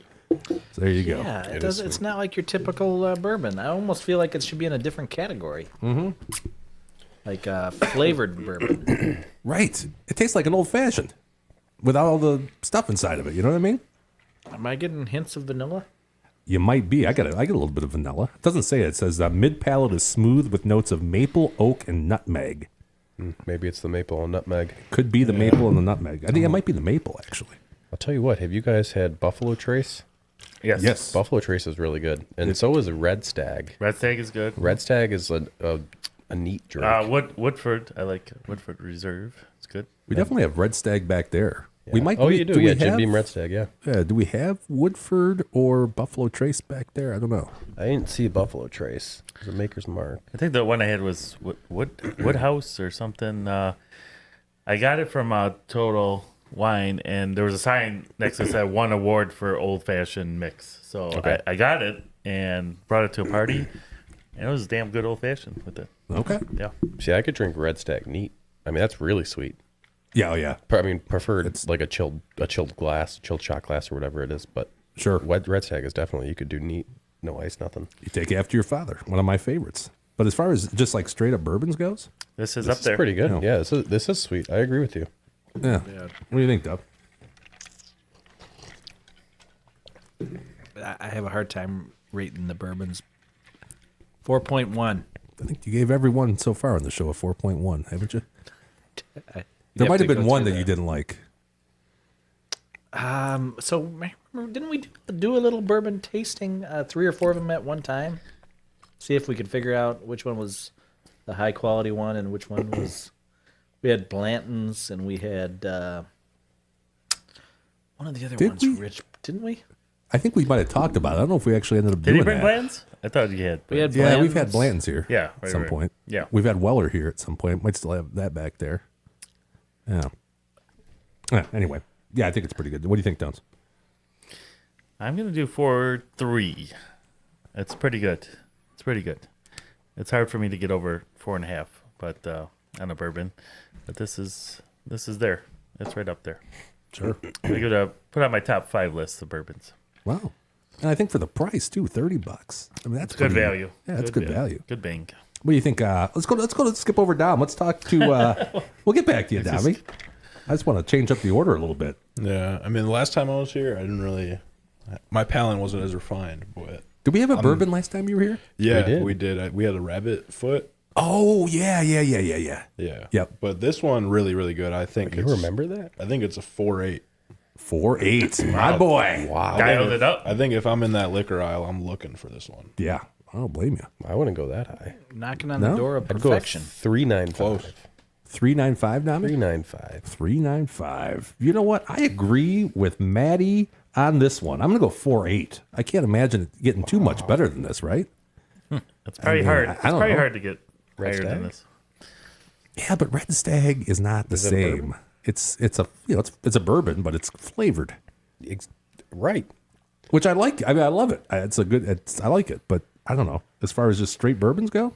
So there you go. Yeah, it does. It's not like your typical bourbon. I almost feel like it should be in a different category. Mm-hmm. Like flavored bourbon. Right. It tastes like an old fashioned without all the stuff inside of it. You know what I mean? Am I getting hints of vanilla? You might be. I get a little bit of vanilla. It doesn't say it. It says mid palate is smooth with notes of maple, oak, and nutmeg. Maybe it's the maple and nutmeg. Could be the maple and the nutmeg. I think it might be the maple, actually. I'll tell you what. Have you guys had Buffalo Trace? Yes. Yes. Buffalo Trace is really good, and so is a Red Stag. Red Stag is good. Red Stag is a neat drink. Woodford. I like Woodford Reserve. It's good. We definitely have Red Stag back there. Yeah. We might. Oh, you do. we Yeah, Jim have, Beam Red Stag. Yeah. do we have Woodford or Buffalo Trace back there? I don't know. I didn't see Buffalo Trace. It was a Maker's Mark. I think the one I had was Woodhouse or something. I got it from Total Wine, and there was a sign next to it that said won award for old fashioned mix. So Okay. I got it and brought it to a party, and it was a damn good old fashioned with it. Okay. Yeah. See, I could drink Red Stag neat. I mean, that's really sweet. Yeah. Oh, yeah. I mean, preferred like a chilled glass, chilled shot glass, or whatever it is. But Sure. Red Stag is definitely, you could do neat, no ice, nothing. You take after your father. One of my favorites. But as far as just like straight up bourbons goes, This is This up there. is pretty good. No. Yeah, this is sweet. I agree with you. yeah. What do you think, Dub? I have a hard time rating the bourbons. 4.1. I think you gave everyone so far on the show a 4.1, haven't you? You There might to have been go one through that you didn't like. So remember, didn't we do a little bourbon tasting? 3 or 4 of them at one time. See if we could figure out which one was the high quality one and which one was. We had Blanton's and we had one of the other Did ones. we? Rich, didn't we? I think we might have talked about it. I don't know if we actually ended up Did doing he bring that. Bland's? I thought you had. We had Yeah, we've had Blanton's. Blanton's here. Yeah, at some right. point. Yeah. We've had Weller here at some point. Might still have that back there. Yeah. Anyway, yeah, I think it's pretty good. What do you think, Downs? I'm gonna do 4.3. It's pretty good. It's pretty good. It's hard for me to get over 4.5, but on a bourbon. But this is there. It's right up there. Sure. I'm gonna put on my top 5 list of bourbons. Wow. And I think for the price too, $30. I mean, that's Good pretty- value. Yeah, that's good value. Good bang. What do you think? Let's skip over Dom. Let's talk to. We'll get back to you, Dommy. I just want to change up the order a little bit. Yeah, I mean, the last time I was here, I didn't really. My palate wasn't as refined, but Did we have a bourbon last time you were here? yeah, we did. We had a rabbit foot. Oh yeah. Yeah. Yep. But this one really, really good. I think. You remember that? I think it's a 4.8. 4.8, my boy. Wow. Dialed it up. I think if I'm in that liquor aisle, I'm looking for this one. Yeah, I don't blame you. I wouldn't go that high. Knocking on No? the door of I'd go with perfection. 395. 395, Dommy. 395. 395. You know what? I agree with Matty on this one. I'm gonna go 4.8. I can't imagine it getting too much better than this, right? It's probably mean, hard. I It's don't probably know. hard to get Red higher than Stag? this. Yeah, but Red Stag is not the Is it a same. bourbon? It's a it's a bourbon, but it's flavored, Right. which I like. I mean, I love it. I like it, but I don't know. As far as just straight bourbons go,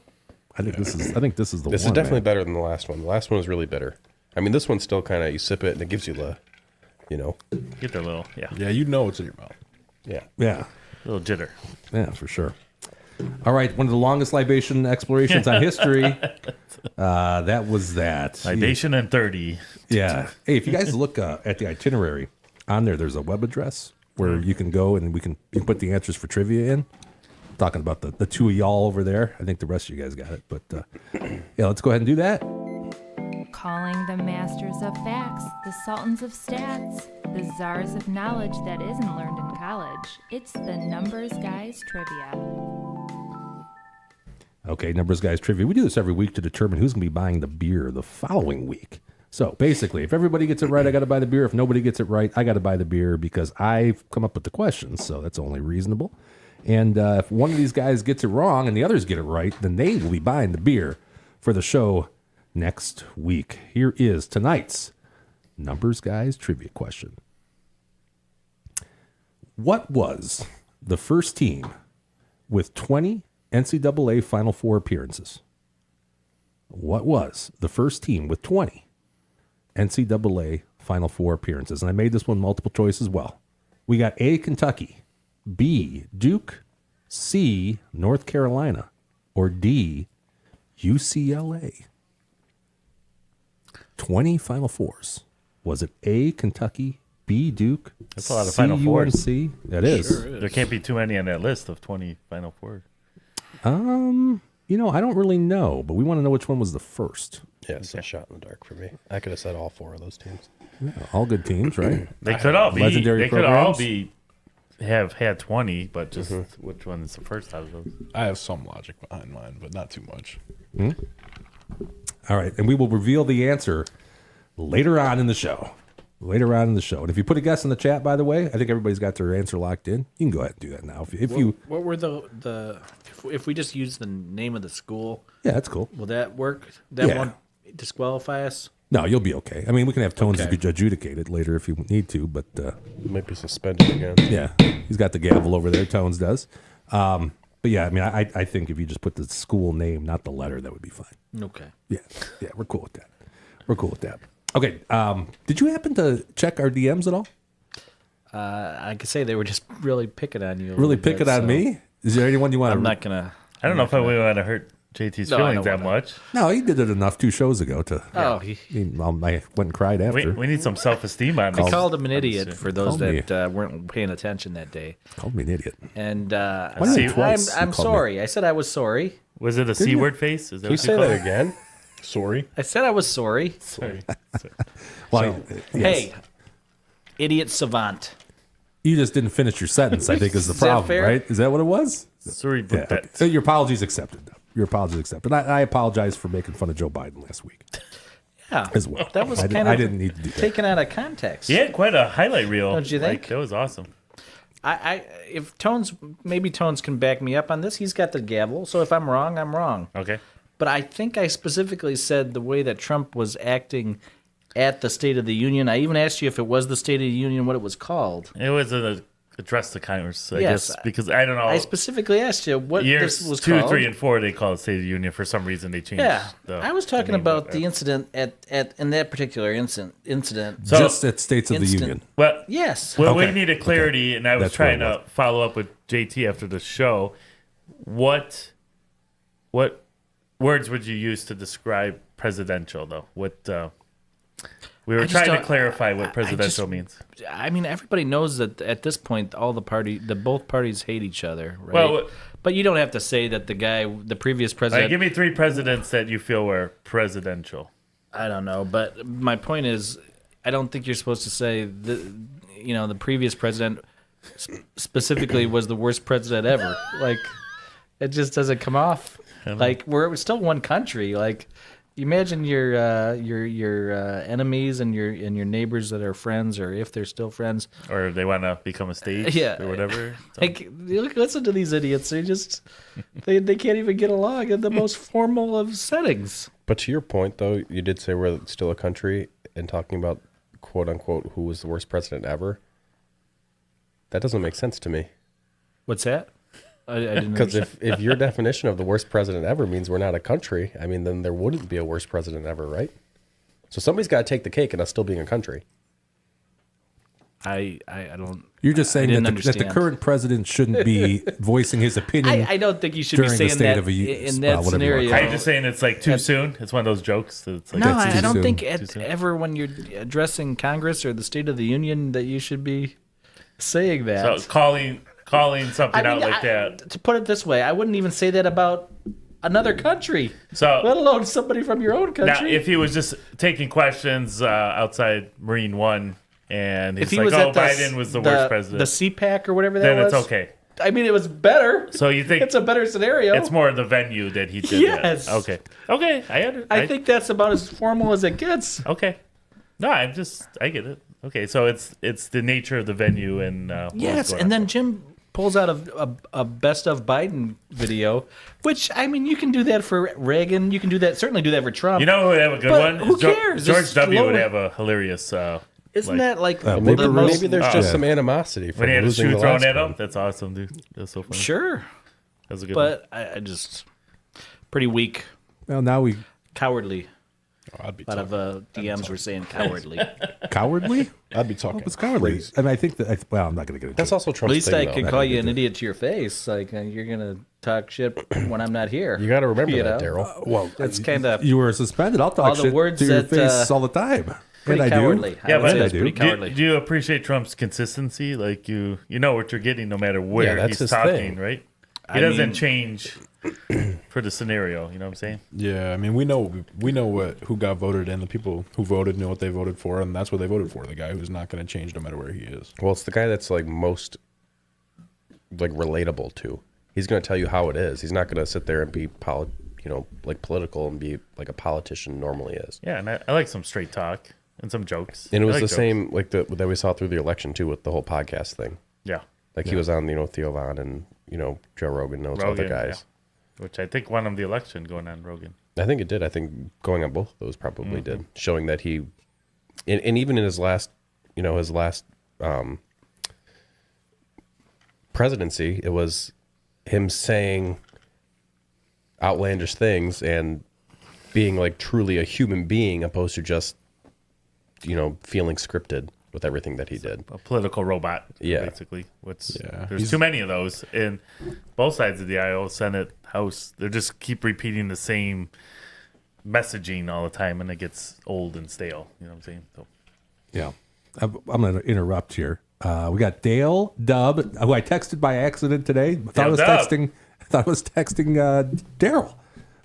I think this is the This one. is definitely man. better than the last one. The last one was really bitter. I mean, this one's still kind of, you sip it and it gives you the, Get the little, Yeah, you know what's in your mouth. yeah. Yeah, little jitter. yeah, for sure. All right, one of the longest libation explorations on history. That was that. Libation and 30. Yeah. Hey, if you guys look at the itinerary on there, there's a web address where you can go and you can put the answers for trivia in. Talking about the two of y'all over there. I think the rest of you guys got it. But yeah, let's go ahead and do that. Calling the masters of facts, the sultans of stats, the czars of knowledge that isn't learned in college. It's the Numbers Guys Trivia. Okay, Numbers Guys Trivia. We do this every week to determine who's going to be buying the beer the following week. So basically, if everybody gets it right, I got to buy the beer. If nobody gets it right, I got to buy the beer because I've come up with the questions. So that's only reasonable. And if one of these guys gets it wrong and the others get it right, then they will be buying the beer for the show next week. Here is tonight's Numbers Guys Trivia question. What was the first team with 20 NCAA Final Four appearances? What was the first team with 20 NCAA Final Four appearances? And I made this one multiple choice as well. We got A, Kentucky, B, Duke, C, North Carolina, or D, UCLA. 20 Final Fours. Was it A, Kentucky, B, Duke, That's a lot of C, Final Fours. UNC? That is. There can't be too many on that list of 20 Final Four. You know, I don't really know, but we want to know which one was the first. Yeah, it's a shot in the dark for me. I could have said all 4 of those teams. Yeah, all good teams, right? They could all be. Legendary They could all programs? be. Have had 20, but just which one is the first out of those? I have some logic behind mine, but not too much. All right, and we will reveal the answer later on in the show. Later on in the show. And if you put a guess in the chat, by the way, I think everybody's got their answer locked in. You can go ahead and do that now. If you, What were the if we just use the name of the school, yeah, that's cool. will that work? That Yeah. won't disqualify us? No, you'll be okay. I mean, we can have Tones Okay. adjudicate it later if you need to, but Might be suspended again. yeah, he's got the gavel over there. Tones does. But yeah, I mean, I think if you just put the school name, not the letter, that would be fine. Okay. Yeah, we're cool with that. We're cool with that. Okay, did you happen to check our DMs at all? I could say they were just really picking on you. a Really little pick bit, it on so me? Is there anyone you want I'm to? not gonna. I don't know if I would want to hurt JT's No, I feelings don't that wanna. much. No, he did it enough 2 shows ago to. Oh, I went and cried after. We need some self-esteem on I this. called him an idiot for those Called me. that weren't paying attention that day. Called me an idiot. And Why did See, you twice I'm you called me? sorry. I said I was sorry. Was it a C word face? Is that Can you what say call that it? again? Sorry. I said I was sorry. Sorry. Well, yes. Hey, idiot savant. You just didn't finish your sentence, I think, is the Is that problem, fair? right? Is that what it was? Sorry, Yeah. but that. So your apologies accepted. Though. Your apologies accepted. I apologize for making fun of Joe Biden last week Yeah, as well. that was I kind of I didn't need to do that. taken out of context. He had quite a highlight reel. Don't you think? Like, that was awesome. If Tones, maybe Tones can back me up on this. He's got the gavel, so if I'm wrong, I'm wrong. Okay. But I think I specifically said the way that Trump was acting at the State of the Union. I even asked you if it was the State of the Union, what it was called. It was an address to Congress, I Yes. guess, because I don't know. I specifically asked you what Years this was 2, called. 3, and 4, they call it State of the Union. For some reason, they changed. Yeah, the- I was talking name about of the it. incident at in that particular incident. So- Just at States of the Instant. Union. Well, Yes. Well, Okay. we needed clarity, and I was That's what trying it to follow up with JT after the show. What words would you use to describe presidential, though? We were just trying to don't- clarify what I presidential just- means. I mean, everybody knows that at this point, both parties hate each other, right? Well, but you don't have to say that the previous all right, president. give me 3 presidents that you feel were presidential. I don't know, but my point is, I don't think you're supposed to say the previous president specifically was the worst president ever. Like, it just doesn't come off. Like, we're still one country. Like, imagine your enemies and your neighbors that are friends, or if they're still friends. Or they want to become a state Yeah. or whatever. So- Like, listen to these idiots. They can't even get along in the most formal of settings. But to your point, though, you did say we're still a country, and talking about quote unquote who was the worst president ever. That doesn't make sense to me. What's that? I didn't Because understand. if your definition of the worst president ever means we're not a country, I mean, then there wouldn't be a worst president ever, right? So somebody's got to take the cake in us still being a country. I don't. You're just saying didn't that the understand. current president shouldn't be voicing his opinion. I don't think you should be during the saying State that of a U- in well, that whatever you want to scenario. call I'm just saying it's like too soon. It's one of those jokes. That it's like No, That's too I don't soon. think Too soon. ever when you're addressing Congress or the State of the Union that you should be saying that. so calling something out like that. To put it this way, I wouldn't even say that about another country, So let alone somebody from your own now, country. if he was just taking questions outside Marine One, and he's If he like, was "Oh, at the, Biden was the worst president," the CPAC or whatever that then was, it's okay. I mean, it was better. So you think It's a better scenario. it's more the venue that he did Yes. that? Okay. I think that's about as formal as it gets. Okay. No, I get it. Okay, so it's the nature of the venue and what was Yes, going and on. then Jim pulls out a best of Biden video, which I mean, you can do that for Reagan. You can certainly do that for Trump. You know who would have a good But one? who cares? George Just W. would lower- have a hilarious. Isn't that like Maybe, the most? maybe there's just some animosity from when he had a losing shoe the thrown last at him? one. That's awesome, dude. That's so funny. Sure, That was a good one. but I just pretty weak, Well, now we cowardly. I'd be A lot of talking. DMs were saying cowardly. cowardly. I'd be talking. It's cowardly. crazy. I mean, I think that. Well, I'm not going to get into That's it. also At Trump's least thing, I though. could That- call you an idiot to your face. Like you're gonna talk shit when I'm not here. You got to remember You that, know? Daryl. Well, That's kind of you were suspended. I'll talk all the shit words to your that, face all the time. pretty and cowardly. I do. Yeah, would but say I it's do. pretty cowardly. Do you appreciate Trump's consistency? Like you know what you're getting no matter where Yeah, that's he's his talking, thing. right? He I doesn't mean- change for the scenario. You know what I'm saying? Yeah, I mean, we know who got voted in. The people who voted knew what they voted for, and that's what they voted for. The guy who's not going to change no matter where he is. Well, it's the guy that's like most like relatable to. He's going to tell you how it is. He's not going to sit there and be like political and be like a politician normally is. Yeah, and I like some straight talk and some jokes. And it I was like the jokes. same like that we saw through the election too with the whole podcast thing. Yeah, Like he was on Theo Von and Joe Rogan and those other Rogan, guys. yeah. Which I think won him the election going on Rogan. I think it did. I think going on both of those probably did, showing that he, and even in his last presidency, it was him saying outlandish things and being like truly a human being, opposed to just feeling scripted with everything that he did. A political robot, Yeah. basically. Yeah. There's He's- too many of those in both sides of the aisle, Senate, House. They just keep repeating the same messaging all the time, and it gets old and stale. You know what I'm saying? So, Yeah. I'm going to interrupt here. We got Dale Dub, who I texted by accident today. Thought I was Dub. texting Daryl.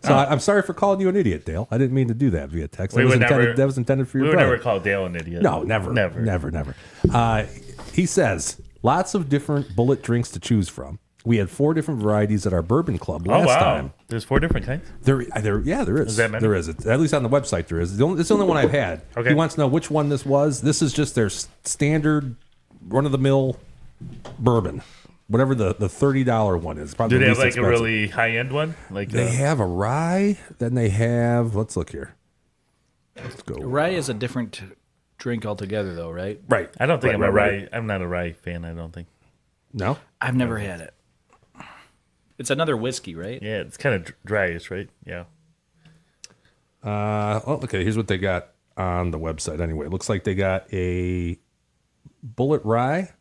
So I'm sorry for calling you an idiot, Dale. I didn't mean to do that via text. We would That was intended for your we would brother. never call Dale an idiot. No, never. He says, lots of different bullet drinks to choose from. We had 4 different varieties at our bourbon club Oh, last wow. time. There's 4 different kinds? There is. Is that many? There is. At least on the website there is. It's the only one I've had. Okay. He wants to know which one this was. This is just their standard, run-of-the-mill bourbon. Whatever the $30 one is. Probably Do they the have least like a expensive. really high-end one? Like They have a rye. Then they have, let's look here. Let's go. Rye is a different drink altogether, though, right? Right. I don't think Right, I'm a right. rye. I'm not a rye fan, I don't think. No? I've never had it. It's another whiskey, right? Yeah, it's kind of dryish, right? Yeah. Okay, here's what they got on the website anyway. It looks like they got a Bullet Rye,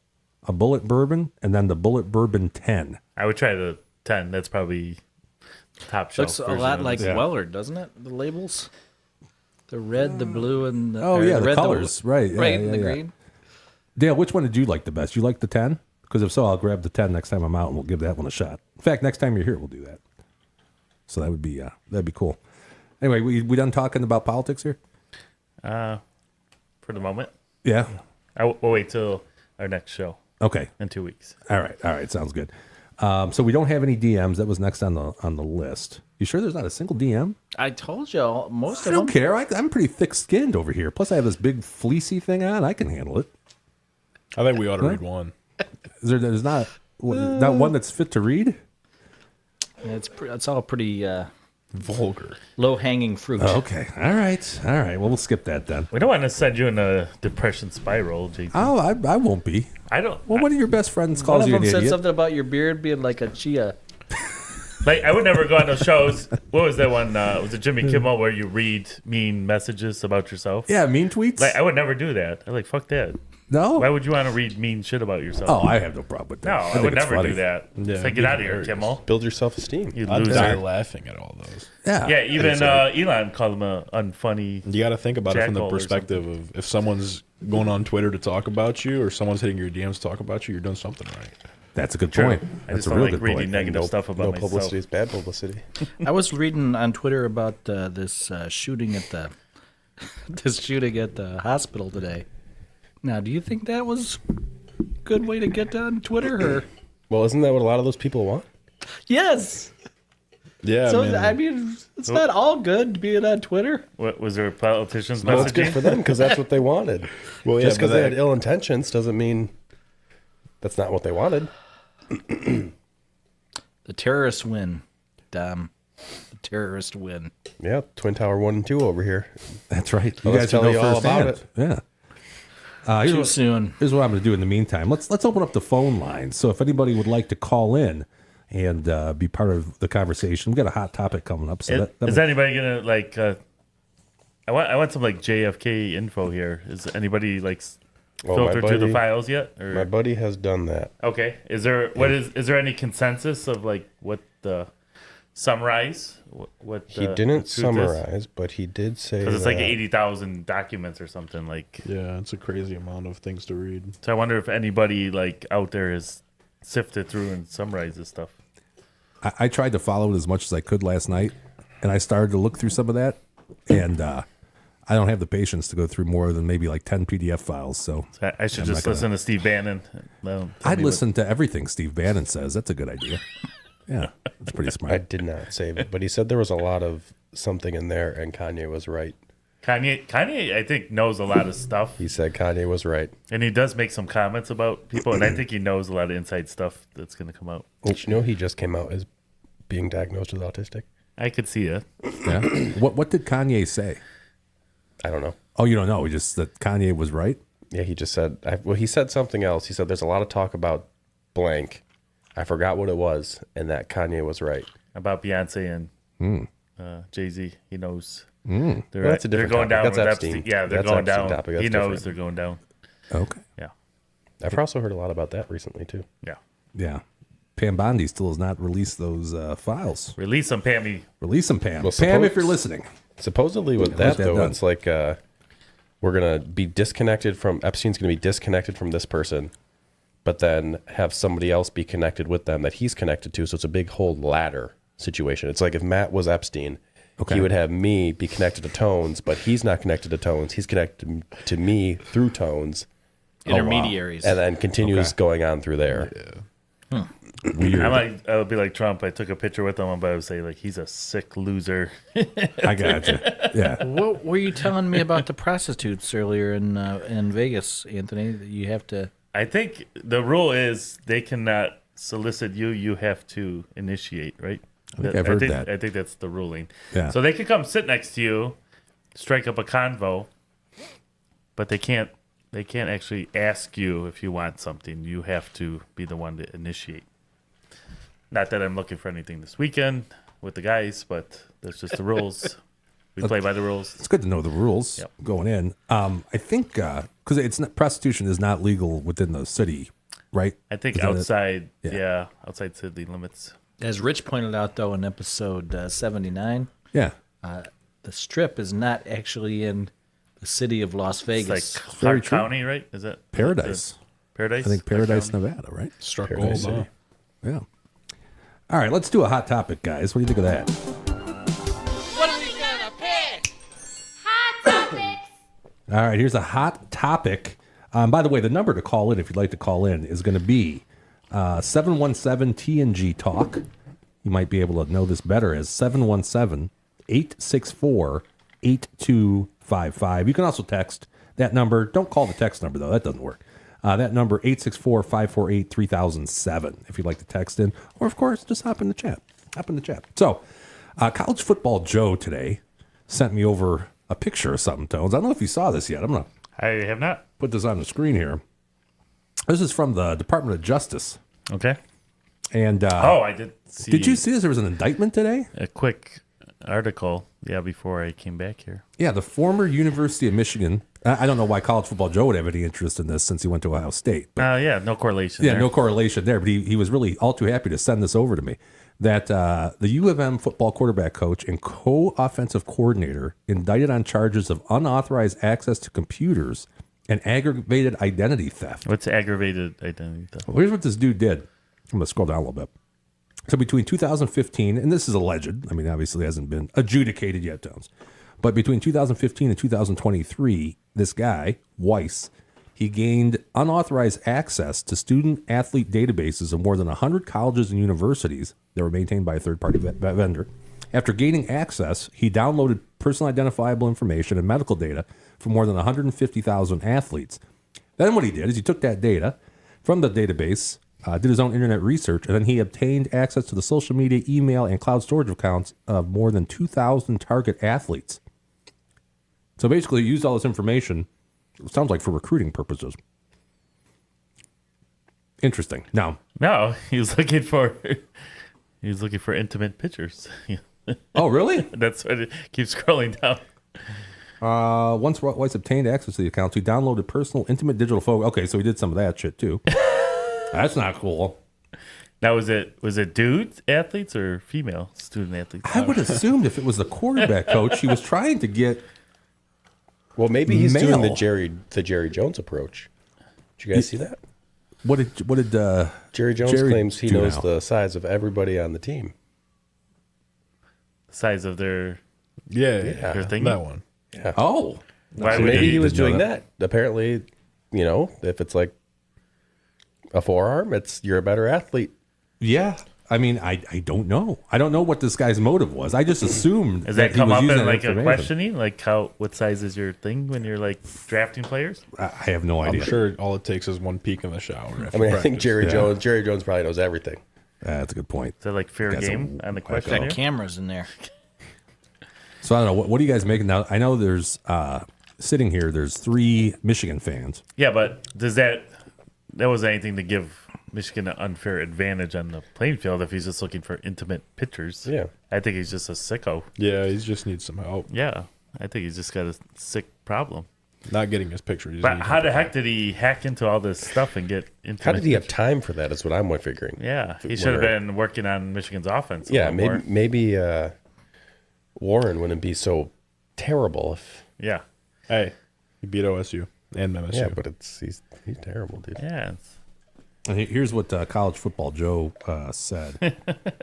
a Bullet Bourbon, and then the Bullet Bourbon 10. I would try the 10. That's probably top shelf. Looks a version lot of like this. Weller, doesn't it? The labels, the red, the blue, and the Oh, or yeah, the red, colors. Right, yeah, right, yeah, the yeah. green. Dale, which one did you like the best? You like the 10? Because if so, I'll grab the 10 next time I'm out and we'll give that one a shot. In fact, next time you're here, we'll do that. So that'd be cool. Anyway, we done talking about politics here? For the moment. Yeah. We'll wait till our next show Okay. in 2 weeks. All right. Sounds good. So we don't have any DMs. That was next on the list. You sure there's not a single DM? I told you most I of don't them. care. I'm pretty thick-skinned over here. Plus, I have this big fleecy thing on. I can handle it. I think we ought to read one. There's not one that's fit to read? It's all pretty Vulgar. low hanging fruit. Oh, okay. All right. Well, we'll skip that then. We don't want to send you in a depression spiral, JT. Oh, I won't be. I don't. Well, one of your best friends One calls of you an them said idiot. something about your beard being like a chia. I would never go on those shows. What was that one? Was it Jimmy Kimmel where you read mean messages about yourself? Yeah, mean tweets. I would never do that. I'm like, fuck that. No? Why would you want to read mean shit about yourself? Oh, I have no problem with that. No, I think would it's never funny. do that. Yeah, Say, get out of here, Kimmel. Build your self-esteem. You I'd die loser. laughing at all those. Yeah. Yeah, even Elon called him a unfunny. You got to think about it from the Jackal or perspective of if someone's going on Twitter to talk about you or someone's hitting your DMs to talk about you, you're doing something right. That's a good True. point. I That's just a don't real like good reading point. negative stuff about No myself. publicity is bad publicity. I was reading on Twitter about this shooting at the hospital today. Now, do you think that was a good way to get on Twitter? Or Well, isn't that what a lot of those people want? yes. Yeah, So man. I mean, it's not all good being on Twitter. What was there a politician's Well, it's good messaging? for them because that's what they wanted. Well, yeah, Just because but they that- had ill intentions doesn't mean that's not what they wanted. The terrorists win, Dom. The terrorists win. Yeah, Twin Tower 1 and 2 over here. That's right. You Well, guys let's tell know you all about firsthand. Yeah. Too soon. Here's what I'm going to do in the meantime. Let's open up the phone lines. So if anybody would like to call in and be part of the conversation, we've got a hot topic coming up. So Is anybody gonna like? I want some like JFK info here. Is anybody like Oh, my filtered through the buddy- files yet? Or? My buddy has done that. Okay. Is there is there any consensus of like what the summarize? What He the didn't truth is? summarize, but he did say Because it's like that- 80,000 documents or something like. Yeah, it's a crazy amount of things to read. So I wonder if anybody like out there has sifted through and summarized this stuff. I tried to follow it as much as I could last night, and I started to look through some of that, and I don't have the patience to go through more than maybe like 10 PDF files. So So I should I'm just not gonna- listen to Steve Bannon. Tell I'd me listen to everything Steve Bannon says. That's a good idea. Yeah, that's pretty I smart. did not save it, but he said there was a lot of something in there, and Kanye was right. Kanye, I think, knows a lot of stuff, He said Kanye was right. and he does make some comments about people, and I think he knows a lot of inside stuff that's going to come out. Did you know he just came out as being diagnosed with autistic? I could see it. Yeah. What did Kanye say? I don't know. Oh, you don't know. Just that Kanye was right. Yeah, he just said, well, he said something else. He said there's a lot of talk about blank. I forgot what it was, and that Kanye was right. About Beyonce and Jay-Z. He knows. Well, They're, that's a they're different going down topic. with That's Epstein. Epstein. Yeah, they're That's going Epstein down. topic. That's He knows different. they're going down. Okay. Yeah. I've also heard a lot about that recently, too. Yeah. Yeah. Pam Bondi still has not released those files. Release them, Pammy. Release them, Pam. Well, Pam, if you're listening. Supposedly with How's that, that though, done? it's like we're going to be disconnected from, Epstein's going to be disconnected from this person, but then have somebody else be connected with them that he's connected to. So it's a big whole ladder situation. It's like if Matt was Epstein, Okay. he would have me be connected to Tones, but he's not connected to Tones. He's connected to me through Tones, Intermediaries. and then continues going on through there. Weird. I would be like Trump. I took a picture with him, but I would say like he's a sick loser. I got you. Yeah. What were you telling me about the prostitutes earlier in Vegas, Anthony? That you have to. I think the rule is they cannot solicit you. You have to initiate, right? I think I've heard that. I think that's the ruling. Yeah. So they can come sit next to you, strike up a convo, but they can't actually ask you if you want something. You have to be the one to initiate. Not that I'm looking for anything this weekend with the guys, but that's just the rules. We play by the rules. It's good to know the rules Yep. going in. I think because it's not, prostitution is not legal within the city, right? I think Is that it? outside, Yeah. outside city limits. As Rich pointed out, though, in episode 79, Yeah. the strip is not actually in the city of Las It's Vegas. like very Clark true. County, right? Is that Paradise. Paradise? I think Clark Paradise, County? Nevada, right? Struck Paradise gold, huh? City. Yeah. All right, let's do a hot topic, guys. What do you think of that? Hot topics. All right, here's a hot topic. By the way, the number to call in, if you'd like to call in, is going to be 717-TNG Talk. You might be able to know this better as 717-864-8255. You can also text that number. Don't call the text number, though. That doesn't work. That number, 864-548-3007, if you'd like to text in. Or, of course, just hop in the chat. So, College Football Joe today sent me over a picture of something, Tones. I don't know if you saw this yet. I'm going to I have not. put this on the screen here. This is from the Department of Justice. Okay. And I did see. did you see this? There was an indictment today. a quick article? Yeah, before I came back here. Yeah, the former University of Michigan I don't know why College Football Joe would have any interest in this since he went to Ohio State. But Yeah, no correlation. yeah, there. no correlation there. But he was really all too happy to send this over to me. That the U of M football quarterback coach and co-offensive coordinator indicted on charges of unauthorized access to computers and aggravated identity theft. What's aggravated identity theft? Well, here's what this dude did. I'm going to scroll down a little bit. So between 2015, and this is alleged, I mean, obviously it hasn't been adjudicated yet, Tones, but between 2015 and 2023, this guy, Weiss, he gained unauthorized access to student-athlete databases of more than 100 colleges and universities that were maintained by a third-party vendor. After gaining access, he downloaded personal identifiable information and medical data from more than 150,000 athletes. Then what he did is he took that data from the database, did his own internet research, and then he obtained access to the social media, email, and cloud storage accounts of more than 2,000 target athletes. So basically, he used all this information, it sounds like for recruiting purposes. Interesting. Now, No, he was looking for intimate pictures. oh, really? That's what it keeps scrolling down. Once Weiss obtained access to the accounts, he downloaded personal, intimate digital photos. Okay, so he did some of that shit, too. That's not cool. Now, was it dudes athletes or female student athletes? I would have assumed if it was the quarterback coach, he was trying to get... Well, maybe he's doing the Male. Jerry Jones approach. Did you guys see that? What did Jerry Jones Jerry claims he do knows now? the size of everybody on the team. Size of their Yeah, Your thingy? that one. Yeah. Oh. Why So would maybe he was didn't know doing that. Apparently, if it's like a forearm, you're a better athlete. Yeah. I mean, I don't know. I don't know what this guy's motive was. I just assumed Does that he come was up using in that like a information. questioning? Like what size is your thing when you're like drafting players? I have no I'm idea. sure all it takes is one peek in the shower. I mean, I think practice. Jerry Jones probably knows everything. That's a good point. Is that like fair Got some game on the wacko. questionnaire? Got cameras in there. So I don't know. What do you guys make now? I know there's sitting here. There's 3 Michigan fans. Yeah, but does that wasn't anything to give Michigan an unfair advantage on the playing field if he's just looking for intimate pictures? Yeah. I think he's just a sicko. Yeah, he just needs some help. Yeah, I think he's just got a sick problem. Not getting his picture. he just But needs how help. the heck did he hack into all this stuff and get into? How did he have time for that? Is what I'm figuring. Yeah, he should have been working on Michigan's offense. a Yeah, little more. maybe Warren wouldn't be so terrible if. Yeah, Hey, he beat OSU and MSU. Yeah, but he's terrible, dude. yeah. it's- And here's what College Football Joe said.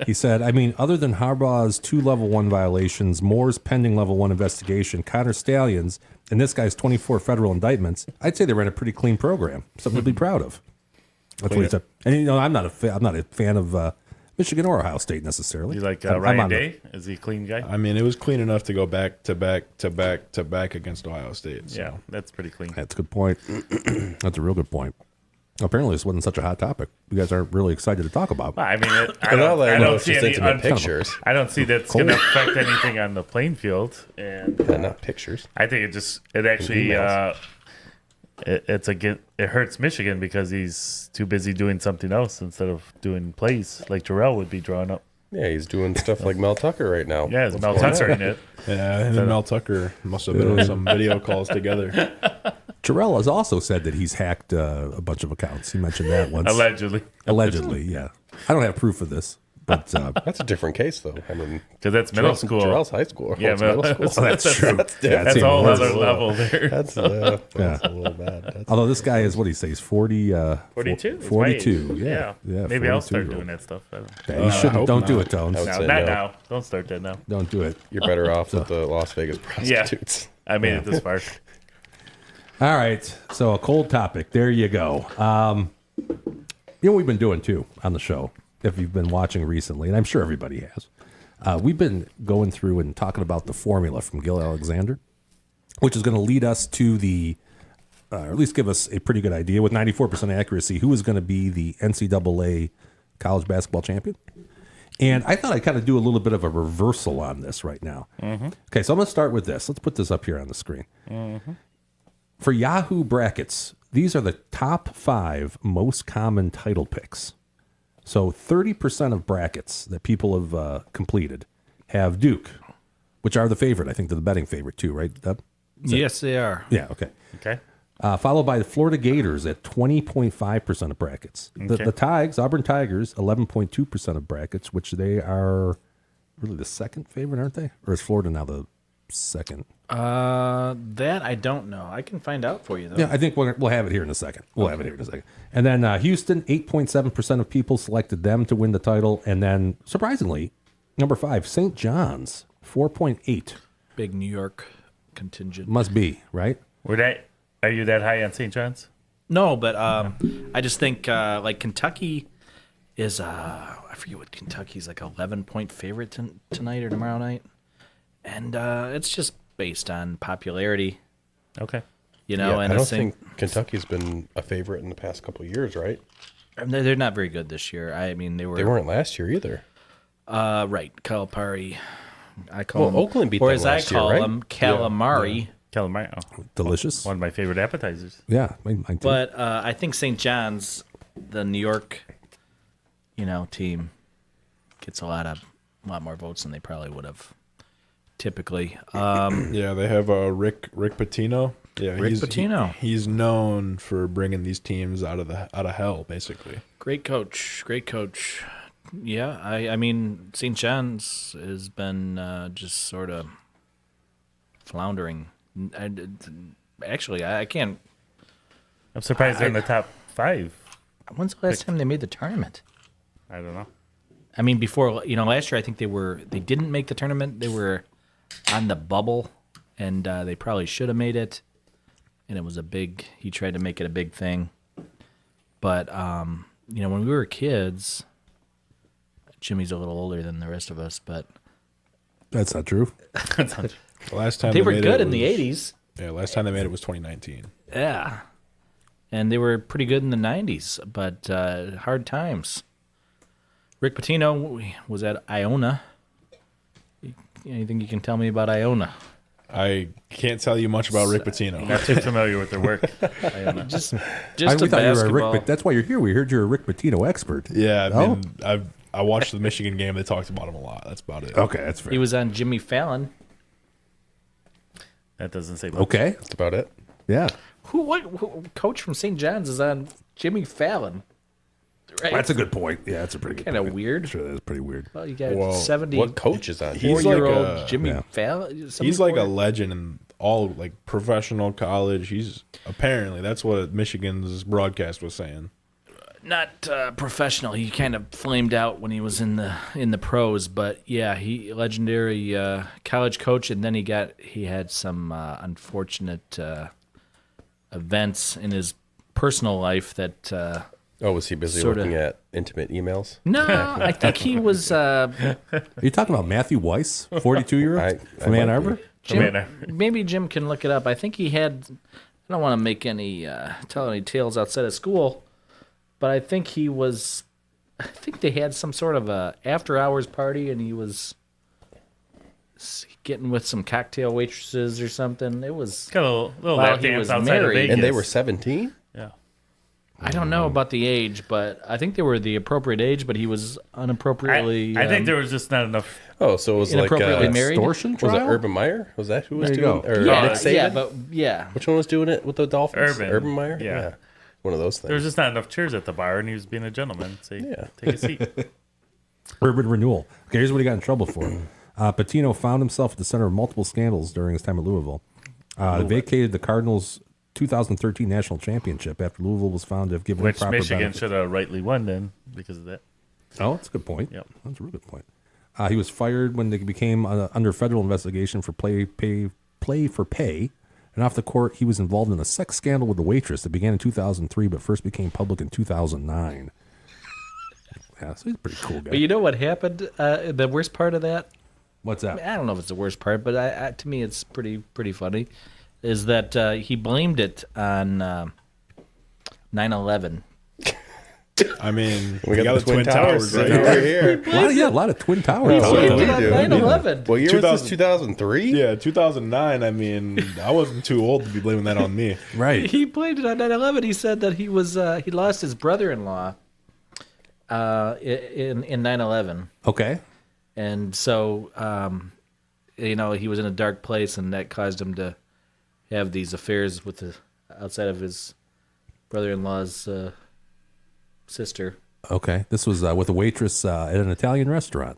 He said, I mean, other than Harbaugh's 2 level 1 violations, Moore's pending level 1 investigation, Connor Stalions, and this guy's 24 federal indictments, I'd say they ran a pretty clean program. Something to be proud of. That's what he said. And I'm not a fan of Michigan or Ohio State necessarily. You like I'm Ryan on the- Day? Is he a clean guy? I mean, it was clean enough to go back to back to back to back against Ohio State. So. Yeah, that's pretty clean. That's a good point. That's a real good point. Apparently, this wasn't such a hot topic. You guys aren't really excited to talk about. I mean, I And all don't, I I know don't is see just any. intimate pictures. I don't see that's going to affect anything on the playing field, and Not pictures. I think it actually Emails. it hurts Michigan because he's too busy doing something else instead of doing plays like Jarrell would be drawing up. Yeah, he's doing stuff like Mel Tucker right now. Yeah, it's What's Mel going on? Tucker in it. Yeah, and then Mel Tucker must have been on some video calls together. Jarrell has also said that he's hacked a bunch of accounts. He mentioned that once. Allegedly, Allegedly, yeah. I don't have proof of this, but That's a different case, though. I mean, because that's middle school. Jarrell's high school. Yeah, It's middle school. that's true. That's That's Yeah, a whole that's other a level there. That's a little bad. That's, although this guy is what he says 40 42. 42. Yeah. Yeah. Maybe I'll 42 start year doing old. that stuff. I don't, Yeah, you shouldn't. hope Don't do not. it, Tones. I would no, say not no. now. Don't start that now. Don't do it. You're better off with the Las Vegas Yeah, prostitutes. I made it this far. All right. So a cold topic. There you go. You know what we've been doing too on the show, if you've been watching recently, and I'm sure everybody has. We've been going through and talking about the formula from Gil Alexander, which is going to lead us to or at least give us a pretty good idea with 94% accuracy who is going to be the NCAA college basketball champion. And I thought I'd kind of do a little bit of a reversal on this right now. Okay, so I'm going to start with this. Let's put this up here on the screen. For Yahoo brackets, these are the top 5 most common title picks. So 30% of brackets that people have completed have Duke, which are the favorite. I think they're the betting favorite too, right, Deb? Yes, they are. Yeah, okay. Okay. Followed by the Florida Gators at 20.5% of brackets. Okay. The Tigers, Auburn Tigers, 11.2% of brackets, which they are really the second favorite, aren't they? Or is Florida now the second? That I don't know. I can find out for you, though. Yeah, I think we'll have it here in a second. And then Houston, 8.7% of people selected them to win the title. And then, surprisingly, number 5, St. John's, 4.8. Big New York contingent. Must be, right? Are you that high on St. John's? No, but I just think like Kentucky is I forget what Kentucky's like 11-point favorite tonight or tomorrow night, and it's just based on popularity. Okay. You know, Yeah, and I don't think Kentucky's been a favorite in the past couple of years, right? they're not very good this year. I mean, they weren't last year either. Right, Calipari. I call them, Oakland beat or them as I last year, call right? them, calamari. Calamari. Oh, Delicious. one of my favorite appetizers. Yeah, mine too. But I think St. John's, the New York, team, gets a lot more votes than they probably would have typically. Yeah, they have Rick Pitino. Yeah, Rick Pitino. He's known for bringing these teams out of hell, basically. Great coach. Yeah, I mean, St. John's has been just sort of floundering. Actually, I can't. I'm surprised they're in the top 5. When's the last time they made the tournament? I don't know. I mean, before last year, I think they didn't make the tournament. They were on the bubble, and they probably should have made it. And it was he tried to make it a big thing. But when we were kids, Jimmy's a little older than the rest of us, but That's not true. The last time they were made good it in the was- 80s. Yeah, last time they made it was 2019. Yeah. And they were pretty good in the 90s, but hard times. Rick Pitino was at Iona. Anything you can tell me about Iona? I can't tell you much about Rick Pitino. Not too familiar with their work. Just We a thought you were a basketball. Rick, that's why you're here. We heard you're a Rick Pitino expert. Yeah, Oh? I watched the Michigan game. They talked about him a lot. That's about it. Okay, that's fair. He was on Jimmy Fallon. That doesn't say much. Okay, That's about it. yeah. Who coach from St. John's is on Jimmy Fallon? Right. That's a good point. Yeah, that's a pretty good Kinda point. weird. Sure, that's pretty weird. Well, you got Well, 74 What coach is on? He's like year old a- Jimmy yeah. Fallon. He's like a 74? legend in all like professional college. He's apparently that's what Michigan's broadcast was saying. Not professional. He kind of flamed out when he was in the pros, but yeah, he legendary college coach, and then he had some unfortunate events in his personal life that. Oh, was he busy Sorta. looking at intimate emails? No, I think he was. Are you talking about Matthew Weiss, 42-year-old I from Ann might Arbor? Jim, maybe Jim can look it up. I think he had. I don't want to make tell any tales outside of school, but I think he was. I think they had some sort of a after hours party, and he was getting with some cocktail waitresses or something. It was. Kind of a little While lap he dance was outside married. of Vegas. And they were 17? Yeah. I don't know about the age, but I think they were the appropriate age. But he was unappropriately. I think there was just not enough. Oh, so it was like Inappropriately married? Extortion was it trial? Urban Meyer? Was that who was There you doing go. it? Or yeah, Nick Saban? yeah, but yeah. Which one was doing it with the Dolphins? Urban. Meyer? Yeah. One of those There was things. just not enough chairs at the bar, and he was being a gentleman. Say, Yeah. take a seat. Urban renewal. Okay, here's what he got in trouble for. Patino found himself at the center of multiple scandals during his time at Louisville. Vacated the Cardinals' 2013 national championship after Louisville was found to have given Which improper Michigan benefits. should have rightly won then because of that. Oh, that's a good point. Yep. That's a really good point. He was fired when they became under federal investigation for play for pay. And off the court, he was involved in a sex scandal with a waitress that began in 2003, but first became public in 2009. Yeah, so he's a pretty cool guy. But you know what happened? The worst part of that. What's that? I don't know if it's the worst part, but to me, it's pretty funny. Is that he blamed it on 9/11. We I mean, we got got the Twin Towers right right here. here. A lot of Twin Towers. Oh, what did we Blamed do? it on 9/11. What year was this? 2000. 2003? Yeah, 2009. I mean, I wasn't too old to be blaming that on me. Right. He blamed it on 9/11. He said that he lost his brother-in-law in 9/11. Okay. And so, he was in a dark place, and that caused him to have these affairs with the outside of his brother-in-law's sister. Okay, this was with a waitress at an Italian restaurant.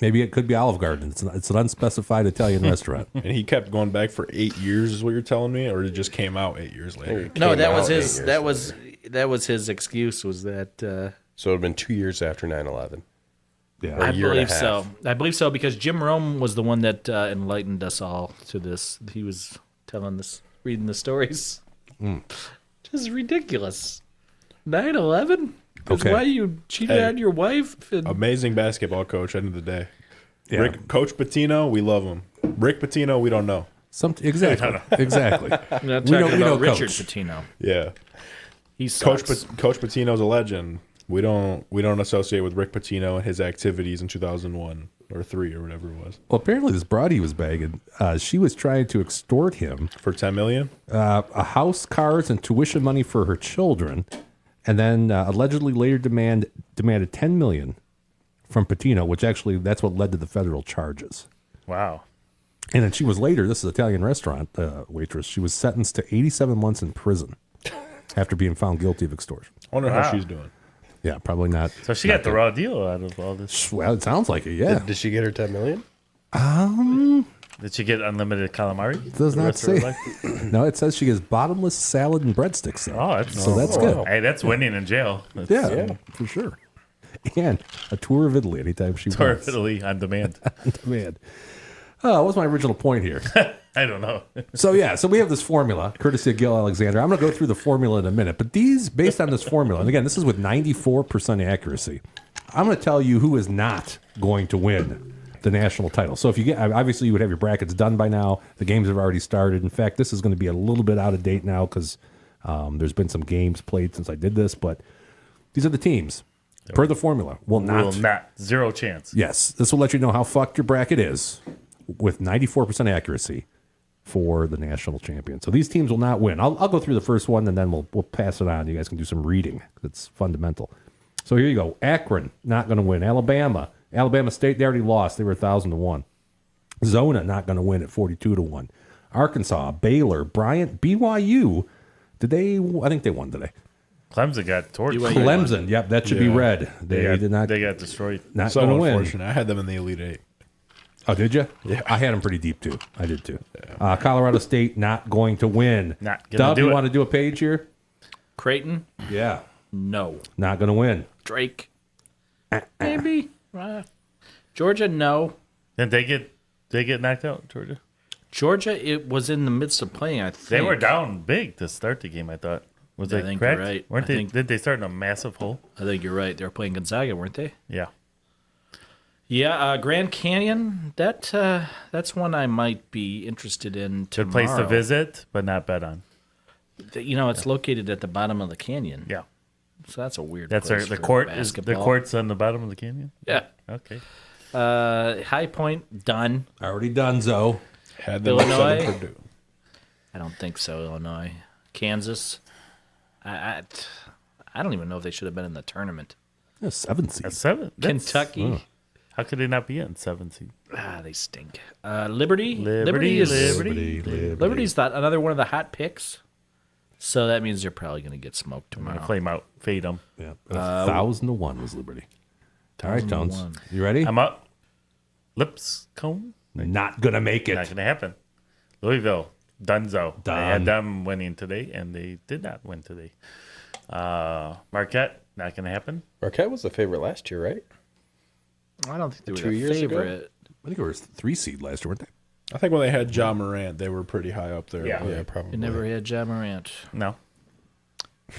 Maybe it could be Olive Garden. It's an unspecified Italian restaurant. And he kept going back for 8 years, is what you're telling me, or it just came out 8 years later? No, that was out 8 his. years That was his excuse. Was that? So it had been 2 years after 9/11. Yeah, I year and a believe so. half. I believe so because Jim Rome was the one that enlightened us all to this. He was telling this, reading the stories. Just ridiculous. 9/11. Because Okay. why you cheated Hey. on your wife? And Amazing basketball coach, end of the day. Yeah. Coach Pitino, we love him. Rick Pitino, we don't know. Exactly. Exactly. I'm not We know- talking we know about Richard Coach. Pitino. Yeah. He Coach sucks. Coach Pitino's a legend. We don't associate with Rick Pitino and his activities in 2001 or 3 or whatever it was. Well, apparently this broad he was bagging, she was trying to extort him For 10 million? a house, cars, and tuition money for her children, and then allegedly later demanded $10 million from Patino, which actually that's what led to the federal charges. Wow. And then she was later, this is an Italian restaurant waitress, she was sentenced to 87 months in prison after being found guilty of extortion. I wonder Wow. how she's doing. Yeah, probably not. So she got the raw deal out of all this. Well, it sounds like it, yeah. Did she get her 10 million? Did she get unlimited calamari? It does for the not rest of her say. life? No, it says she gets bottomless salad and breadsticks there. Oh, that's So that's good. wow. Hey, that's winning in jail. That's Yeah, for sure. And a tour of Italy anytime she Tour wants. of Italy on demand. Man. What was my original point here? I don't know. So we have this formula, courtesy of Gil Alexander. I'm going to go through the formula in a minute, but these, based on this formula, and again, this is with 94% accuracy, I'm going to tell you who is not going to win the national title. So if you get, obviously you would have your brackets done by now. The games have already started. In fact, this is going to be a little bit out of date now because there's been some games played since I did this, but these are the teams. Per the formula, will not. Zero chance. Yes, this will let you know how fucked your bracket is with 94% accuracy for the national champion. So these teams will not win. I'll go through the first one and then we'll pass it on. You guys can do some reading. It's fundamental. So here you go. Akron, not going to win. Alabama State, they already lost. They were 1,000-1. Zona, not going to win at 42-1. Arkansas, Baylor, Bryant, BYU. I think they won today. Clemson got torched. Clemson, yep, that should be Yeah. red. They did not. They got destroyed. Not So going to win. unfortunate. I had them in the Elite Eight. Oh, did you? Yeah. I had them pretty deep, too. I did, too. Colorado State, not going to win. Not gonna Doug, do you it. want to do a page here? Creighton? Yeah. No. Not going to win. Drake? Maybe. Georgia? No. Did they get knocked out, Georgia? Georgia, it was in the midst of playing, I think. They were down big to start the game, I thought. Was I that think you're correct? right. Weren't I they? think- Did they start in a massive hole? I think you're right. They were playing Gonzaga, weren't they? Yeah. Yeah, Grand Canyon, that's one I might be interested in Good tomorrow. place to visit, but not bet on. You know, it's located at the bottom of the canyon. Yeah. So that's a weird That's place the for court. Is the basketball. court's on the bottom of the canyon? Yeah. Okay. High Point, done. Already done, Zoe. Had them Illinois? upset Purdue. I don't think so, Illinois. Kansas. I don't even know if they should have been in the tournament. Yeah, 7 seed. That's 7. Kentucky. How could they not be in 7 seed? They stink. Liberty. Liberty's another one of the hot picks. So that means they're probably going to get smoked I'm gonna tomorrow. flame out, fade them. Yeah. 1,000-1 was Liberty. All right, Tones. You ready? I'm up. Lipscomb. Not going to make it. Not gonna happen. Louisville. Dunzo. I Done. had them winning today, and they did not win today. Marquette. Not gonna happen. Marquette was the favorite last year, right? I don't think they were 2 the years ago? favorite. I think it was 3 seed last year, weren't they? I think when they had Ja Morant, they were pretty high up there. Yeah. Yeah, probably. They never had Ja Morant. No.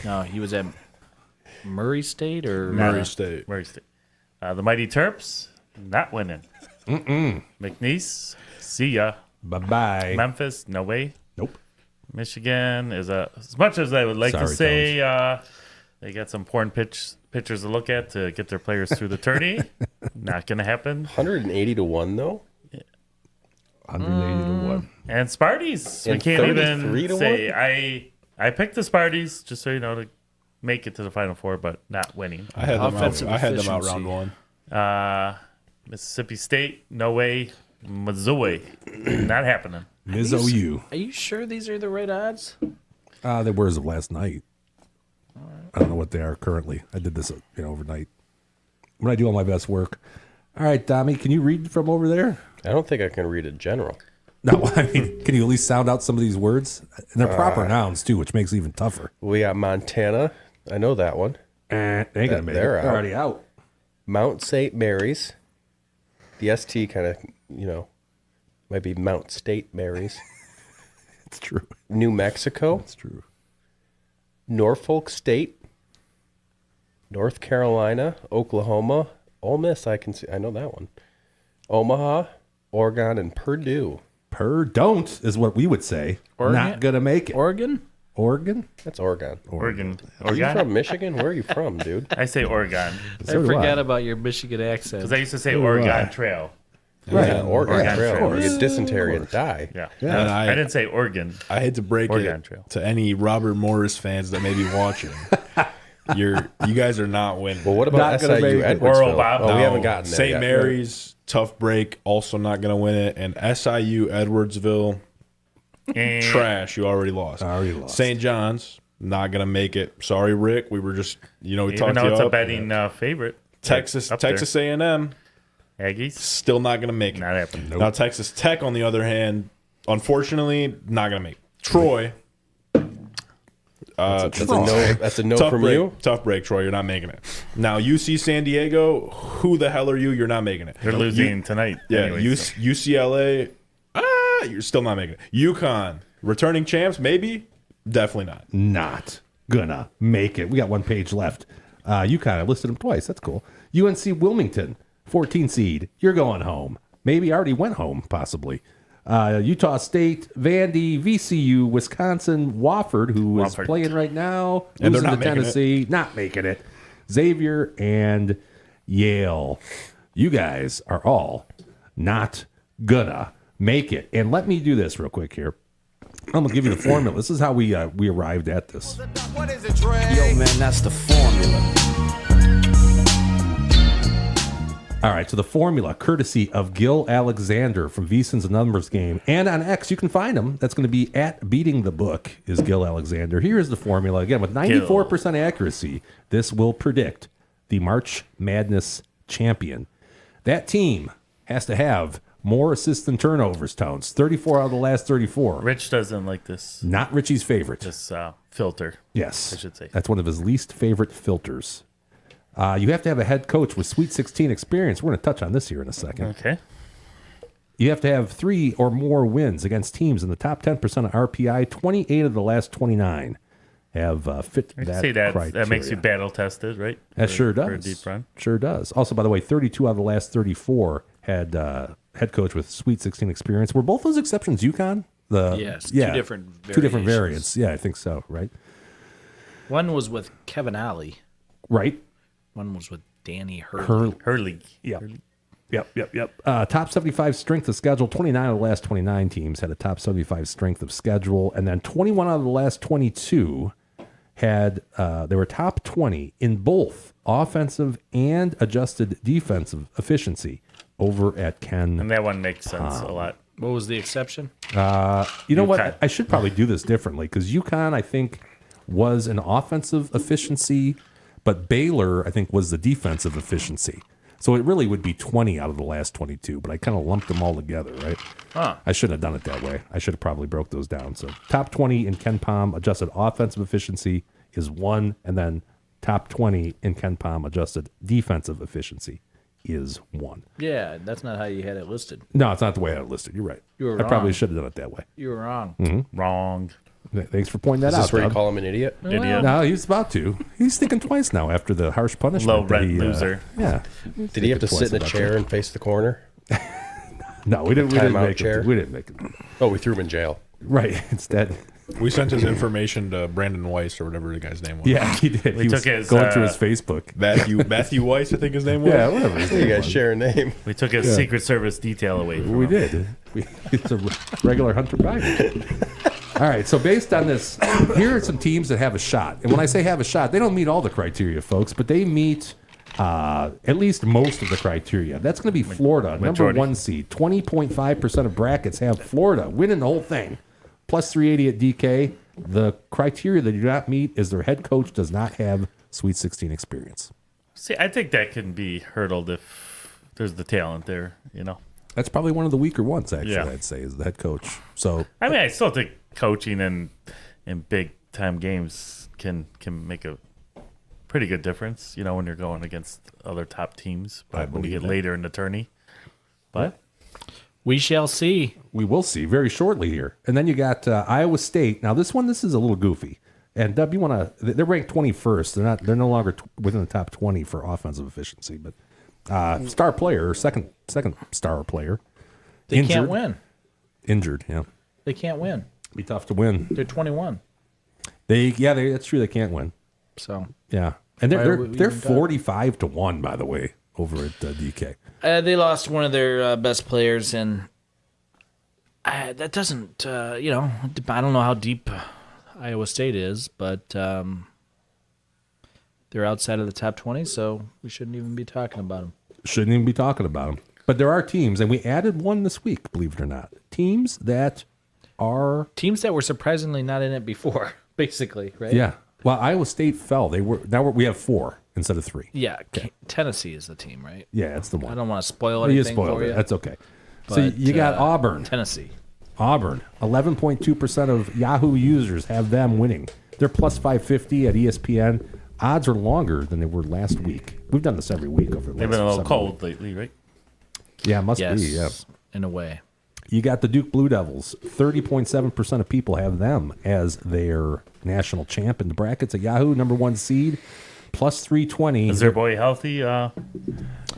No, he was at Murray State or Murray State. Murray State. The Mighty Terps. Not winning. McNeese. See ya. Bye-bye. Memphis. No way. Nope. Michigan is as much as I would like to Sorry, say, they got some porn pitchers to look at to get their players through the tourney. Not going to happen. 180-1 though. 180-1. And Sparties, we And can't even 33-1? say. I picked the Sparties just so you know to make it to the Final Four, but not winning. I had them out. Offensive I had them out efficiency. round one. Mississippi State, no way. Missouri, not happening. Ms. OU. Are you sure these are the right odds? They were as of last night. I don't know what they are currently. I did this overnight. When I do all my best work. All right, Tommy, can you read from over there? I don't think I can read it general. No, I mean, can you at least sound out some of these words? And they're proper nouns, too, which makes it even tougher. We got Montana. I know that one. They ain't going to make it. They're They're already out. Mount St. Mary's. The ST kind of, might be Mount State Mary's. It's true. New Mexico. It's true. Norfolk State. North Carolina. Oklahoma. Ole Miss, I know that one. Omaha, Oregon, and Purdue. Don't is what we would say. Oregon? Not going to make it. Oregon? Oregon? That's Oregon. Oregon. Are you from Michigan? Where are you from, dude? I say Oregon. So I do forgot about your Michigan accent. Because I used to say do Oregon I. Trail. Right. Yeah, Oregon Oregon Trail. Trail. You get dysentery and die. Yeah. Yeah. And I didn't say Oregon. I hate to break Oregon it Trail. to any Robert Morris fans that may be watching. You guys are not winning. Well, what about Not gonna make SIU it. Edwardsville? Oral Bob. Oh, we No, haven't gotten there St. yet. Mary's, tough break, also not going to win it. And SIU Edwardsville, And trash. You already lost. Already lost. St. John's, not going to make it. Sorry, Rick. We were just, we even talked though you it's a up. betting favorite. Texas Up there. A&M, Aggies. still not going to make it. Not happening. Now, Texas Tech, on the other hand, unfortunately, not going to make it. Troy. That's a no Tough from break. you. Tough break, Troy. You're not making it. Now, UC San Diego, who the hell are you? You're not making it. They're losing tonight. Yeah, anyway, so. UCLA, you're still not making it. UConn, returning champs, maybe? Definitely not. Not gonna make it. We got one page left. You kind of listed them twice. That's cool. UNC Wilmington, 14 seed. You're going home. Maybe already went home, possibly. Utah State, Vandy, VCU, Wisconsin, Wofford, who is Wofford. playing right now, And they're losing not to making it. Tennessee, not making it. Xavier and Yale. You guys are all not gonna make it. And let me do this real quick here. I'm gonna give you the formula. This is how we arrived at this. Yo, man, that's the formula. All right, so the formula, courtesy of Gil Alexander from VSiN's Numbers Game. And on X, you can find him. That's going to be at Beating the Book, is Gil Alexander. Here is the formula. Again, with 94% accuracy, this will predict the March Madness champion. That team has to have more assists than turnovers, Tones. 34 out of the last 34. Rich doesn't like this Not Richie's favorite. filter. Yes. I should say. That's one of his least favorite filters. You have to have a head coach with Sweet 16 experience. We're going to touch on this here in a second. Okay. You have to have 3 or more wins against teams in the top 10% of RPI. 28 of the last 29 have fit I can that see that. criteria. That makes you battle tested, right? That sure For a does. deep run. Sure does. Also, by the way, 32 out of the last 34 had head coach with Sweet 16 experience. Were both those exceptions UConn? Yes, two different Two different variations. variants. Yeah, I think so, right? One was with Kevin Ollie. Right. One was with Danny Hurley. Hurley. Yep. Top 75 strength of schedule. 29 of the last 29 teams had a top 75 strength of schedule. And then 21 out of the last 22 had, they were top 20 in both offensive and adjusted defensive efficiency over at Ken. And that one makes sense a lot. What was the exception? You know UConn. what? I should probably do this differently because UConn, I think, was an offensive efficiency, but Baylor, I think, was the defensive efficiency. So it really would be 20 out of the last 22, but I kind of lumped them all together, right? I shouldn't have done it that way. I should have probably broke those down. So top 20 in Ken Palm adjusted offensive efficiency is 1, and then top 20 in Ken Palm adjusted defensive efficiency is 1. Yeah, that's not how you had it listed. No, it's not the way I had it listed. You're right. You were I probably wrong. should have done it that way. You were wrong. Wrong. Thanks for pointing that Is out. this where you Doug. call him an idiot? Idiot. No, he's about to. He's thinking twice now after the harsh punishment. Low that rent he, loser. Yeah. Did he have to sit in a Twice chair about and face the corner? No, we didn't timeout make chair? it. We didn't make it. Oh, we threw him in jail. Right. Instead. We sent his information to Brandon Weiss or whatever the guy's name was. Yeah, he did. We He took was his, going through his Facebook. Matthew Weiss, I think his name was. Yeah, whatever. his You name guys was. share a name. We took his Secret Service detail away from We him. did. It's a regular Hunter Biden. All right, so based on this, here are some teams that have a shot. And when I say have a shot, they don't meet all the criteria, folks, but they meet at least most of the criteria. That's going to be Florida, Majority. number 1 seed. 20.5% of brackets have Florida winning the whole thing. Plus 380 at DK. The criteria they do not meet is their head coach does not have Sweet 16 experience. See, I think that can be hurdled if there's the talent there, you know. That's probably one of the weaker ones, actually, Yeah. I'd say, is the head coach. So I mean, I still think coaching in big time games can make a pretty good difference, you know, when you're going against other top teams. But when you get later in the tourney, but We shall see. we will see very shortly here. And then you got Iowa State. Now, this is a little goofy. And Dub, you want to? They're ranked 21st. They're no longer within the top 20 for offensive efficiency. But star player, second star player, They can't win. Injured, yeah, They can't win. be tough to win. They're 21. That's true. They can't win. So Yeah, and Why they're would we they're even talk? 45-1, by the way, over at DK. they lost one of their best players, and that doesn't, I don't know how deep Iowa State is, but they're outside of the top 20, so we shouldn't even be talking about them. Shouldn't even be talking about them. But there are teams, and we added one this week, believe it or not. Teams that are Teams that were surprisingly not in it before, basically, right? yeah. Well, Iowa State fell. We have 4 instead of 3. Yeah, Tennessee is the team, right? Yeah, that's the one. I don't want to spoil You anything spoiled for it. you. That's okay. So but, you got Auburn. Tennessee. Auburn, 11.2% of Yahoo users have them winning. They're plus 550 at ESPN. Odds are longer than they were last week. We've done this every week over the they've last been a little 7 cold weeks. lately, right? Yeah, it must Yes, be. Yeah. in a way. You got the Duke Blue Devils. 30.7% of people have them as their national champ in the brackets at Yahoo, number 1 seed, plus 320. Is their boy healthy?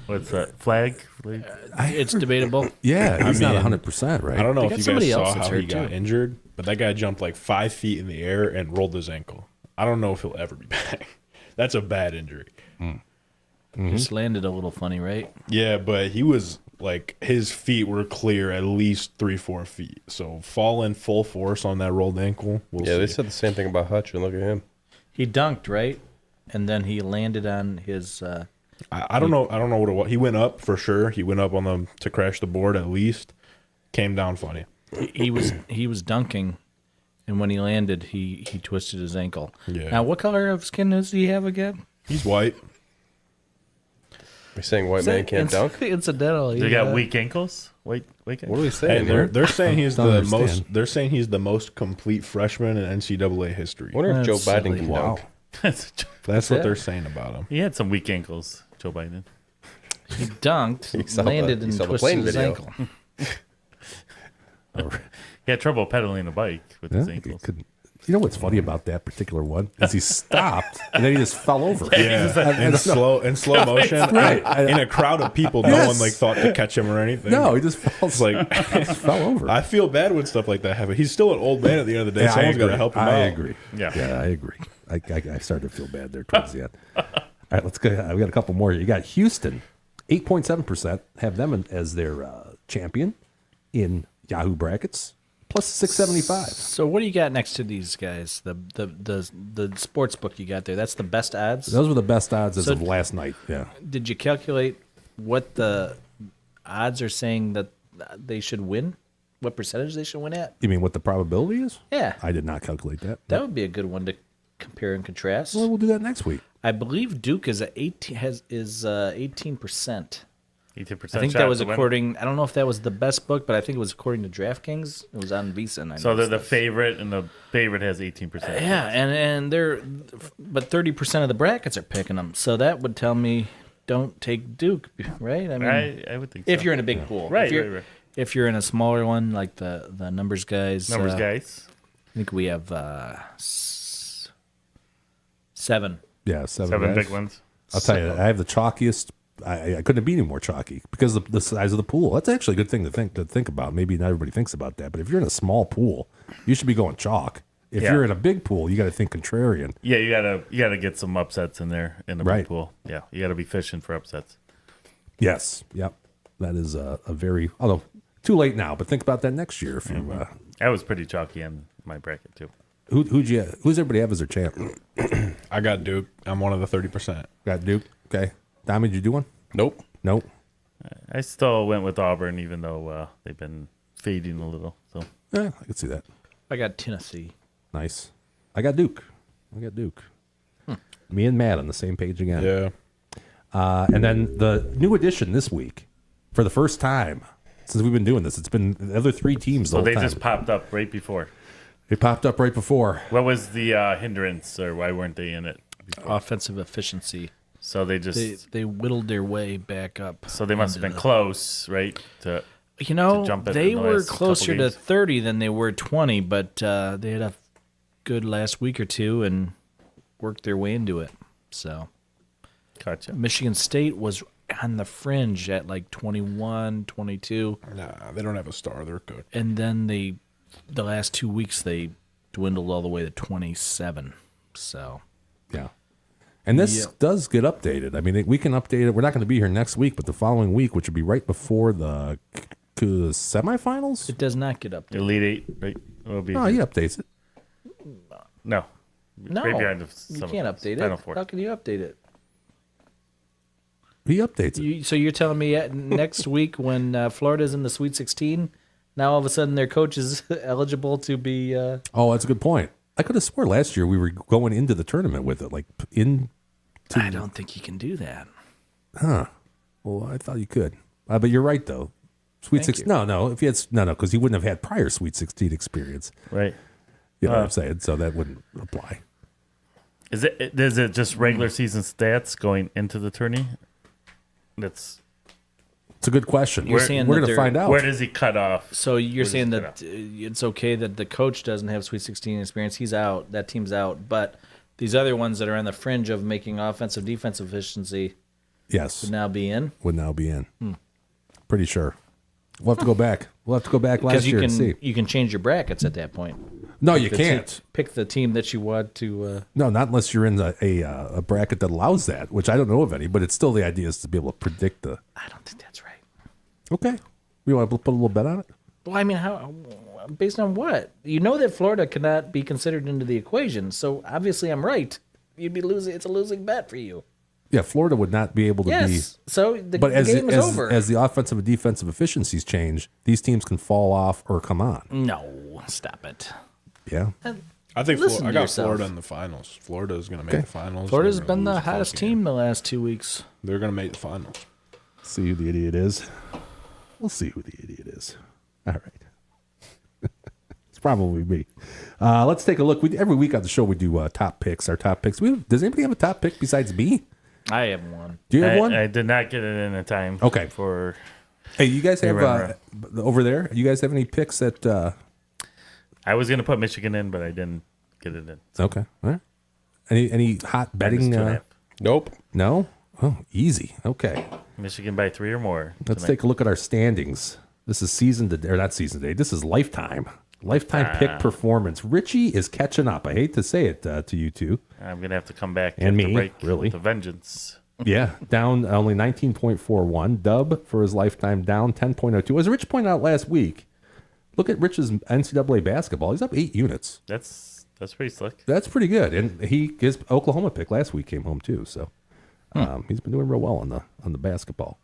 What's that flag? It's debatable. Yeah, he's I not mean, 100%, right? I don't know They if got you somebody guys else saw that's how he hurt, got too. injured, but that guy jumped like 5 feet in the air and rolled his ankle. I don't know if he'll ever be back. That's a bad injury. Just landed a little funny, right? Yeah, but he was like, his feet were clear at least 3-4 feet. So falling full force on that rolled ankle. We'll Yeah, they see. said the same thing about Hutch, and look at him. He dunked, right? And then he landed on his. I don't know. I don't know what it was. He went up for sure. He went up on them to crash the board at least. Came down funny. He was dunking, and when he landed, he twisted his ankle. Yeah. Now, what color of skin does he have again? He's white. You're saying white man can't dunk? Incidentally, They got weak ankles. Weak What are ankles. we Hey, saying they're here? they're saying he's Don't the understand. most. They're saying he's the most complete freshman in NCAA history. I wonder if Joe That's Biden silly. can Wow. dunk. That's what it. they're saying about him. He had some weak ankles, Joe Biden. He dunked, saw landed, the- and you saw the twisted plane his video. ankle. He had trouble pedaling a bike with his Yeah, ankles. you know what's funny about that particular one? Is he stopped, and then he just fell over. Yeah, in slow motion, Right. in a crowd of people, no Yes. one like thought to catch him or anything. No, he just fell, It's like just fell over. I feel bad when stuff like that happens. He's still an old man at the end of the day. Yeah, Someone's got to help him out. I agree. Yeah. I agree. I started to feel bad there towards the end. All right, let's go. We got a couple more here. You got Houston, 8.7% have them as their champion in Yahoo brackets, plus 675. So, what do you got next to these guys? The sports book you got there. That's the best odds. Those were the best odds as So- of last night. Yeah. Did you calculate what the odds are saying that they should win? What percentage they should win at? You mean what the probability is? Yeah, I did not calculate that. that would be a good one to compare and contrast. Well, we'll do that next week. I believe Duke is at 18%. 18%. I think that was according. I don't know if that was the best book, but I think it was according to DraftKings. It was on Visa. And I So they're noticed the that. favorite, and the favorite has 18%. Yeah, and they're, but 30% of the brackets are picking them. So that would tell me don't take Duke, right? I mean, I would think if so. you're in a big pool, Right, If you're, right. If you're in a smaller one, like the numbers guys, Numbers guys. I think we have 7. Yeah, 7 guys. big ones. I'll tell you, I have the chalkiest. I couldn't be any more chalky because of the size of the pool. That's actually a good thing to think about. Maybe not everybody thinks about that, but if you're in a small pool, you should be going chalk. If Yeah. you're in a big pool, you got to think contrarian. Yeah, you gotta get some upsets in there in the Right. big pool. Yeah, you gotta be fishing for upsets. Yes, yep. That is a very, although too late now, but think about that next year. If you, I was pretty chalky in my bracket too. who's everybody have as their champ? I got Duke. I'm one of the 30%. Got Duke. Okay. Tommy, did you do one? Nope. Nope. I still went with Auburn, even though they've been fading a little. So Yeah, I can see that. I got Tennessee. Nice. I got Duke. Me and Matt on the same page again. Yeah. And then the new addition this week, for the first time since we've been doing this, it's been the other 3 teams the so whole they time. just popped up right before. They popped up right before. What was the hindrance, or why weren't they in it? Offensive efficiency. So they just They whittled their way back up. so they must have been into close, right? You know, jump it they in the were last couple closer to games. 30 than they were 20, but they had a good last week or two and worked their way into it. So Gotcha. Michigan State was on the fringe at like 21, 22. Nah, they don't have a star. They're cooked. And then the last 2 weeks, they dwindled all the way to 27. So Yeah. And this does get updated. I mean, we can update it. We're not going to be here next week, but the following week, which would be right before the semifinals. it does not get updated. Elite Eight, right? Will be Oh, he updates it. no. No, Right behind the you semifinals. can't update Final it. Four. How can you update it? He updates it. So you're telling me next week when Florida's in the Sweet 16, now all of a sudden their coach is eligible to be... Oh, that's a good point. I could have swore last year we were going into the tournament with it, like I don't think you can do that. Well, I thought you could, but you're right though. Sweet 16. No. If he had because he wouldn't have had prior Sweet 16 experience. Right. You know what I'm saying? So that wouldn't apply. Is it just regular season stats going into the tourney? It's a good question. You're saying we're that going to they're- find out. Where does he cut off? So you're saying just that it's okay that the coach doesn't have Sweet 16 experience. He's out. That team's out. But these other ones that are on the fringe of making offensive defensive efficiency Yes, would now be in. Pretty sure. We'll have to go back. Last Because year you and see. can change your brackets at that point. No, you The team- can't. pick the team that you want to. No, not unless you're in a bracket that allows that, which I don't know of any. But it's still the idea is to be able to predict the. I don't think that's right. Okay, we want to put a little bet on it. Well, I mean, how? Based on what? You know that Florida cannot be considered into the equation. So obviously, I'm right. You'd be losing. It's a losing bet for you. Yeah, Florida would not be able to be. Yes. So the But as game is over. as the offensive and defensive efficiencies change, these teams can fall off or come on. No, stop it. Yeah. I think Listen I to got yourself. Florida in the finals. Florida is going to make the finals. Florida's They're gonna been the lose a close hottest game. team the last 2 weeks. They're going to make the finals. See who the idiot is. We'll see who the idiot is. All right. It's probably me. Let's take a look. Every week on the show we do top picks. Our top picks. Does anybody have a top pick besides me? I have one. Do you have one? I did not get it in a time. Okay. For Hey, you guys have remember. over there? You guys have any picks that? I was gonna put Michigan in, but I didn't get it in. Okay. All right. Any hot betting? Minus 2.5. Nope. No. Oh, easy. Okay. Michigan by 3 or more. Let's tonight. take a look at our standings. This is season to or not season day. This is lifetime pick performance. Richie is catching up. I hate to say it to you two. I'm gonna have to come back And after me, break. really. The vengeance. Yeah, down only 19.41. Dub for his lifetime down 10.02. As Rich pointed out last week, look at Rich's NCAA basketball. He's up 8 units. That's pretty slick. That's pretty good. And his Oklahoma pick last week came home too. So he's been doing real well on the basketball.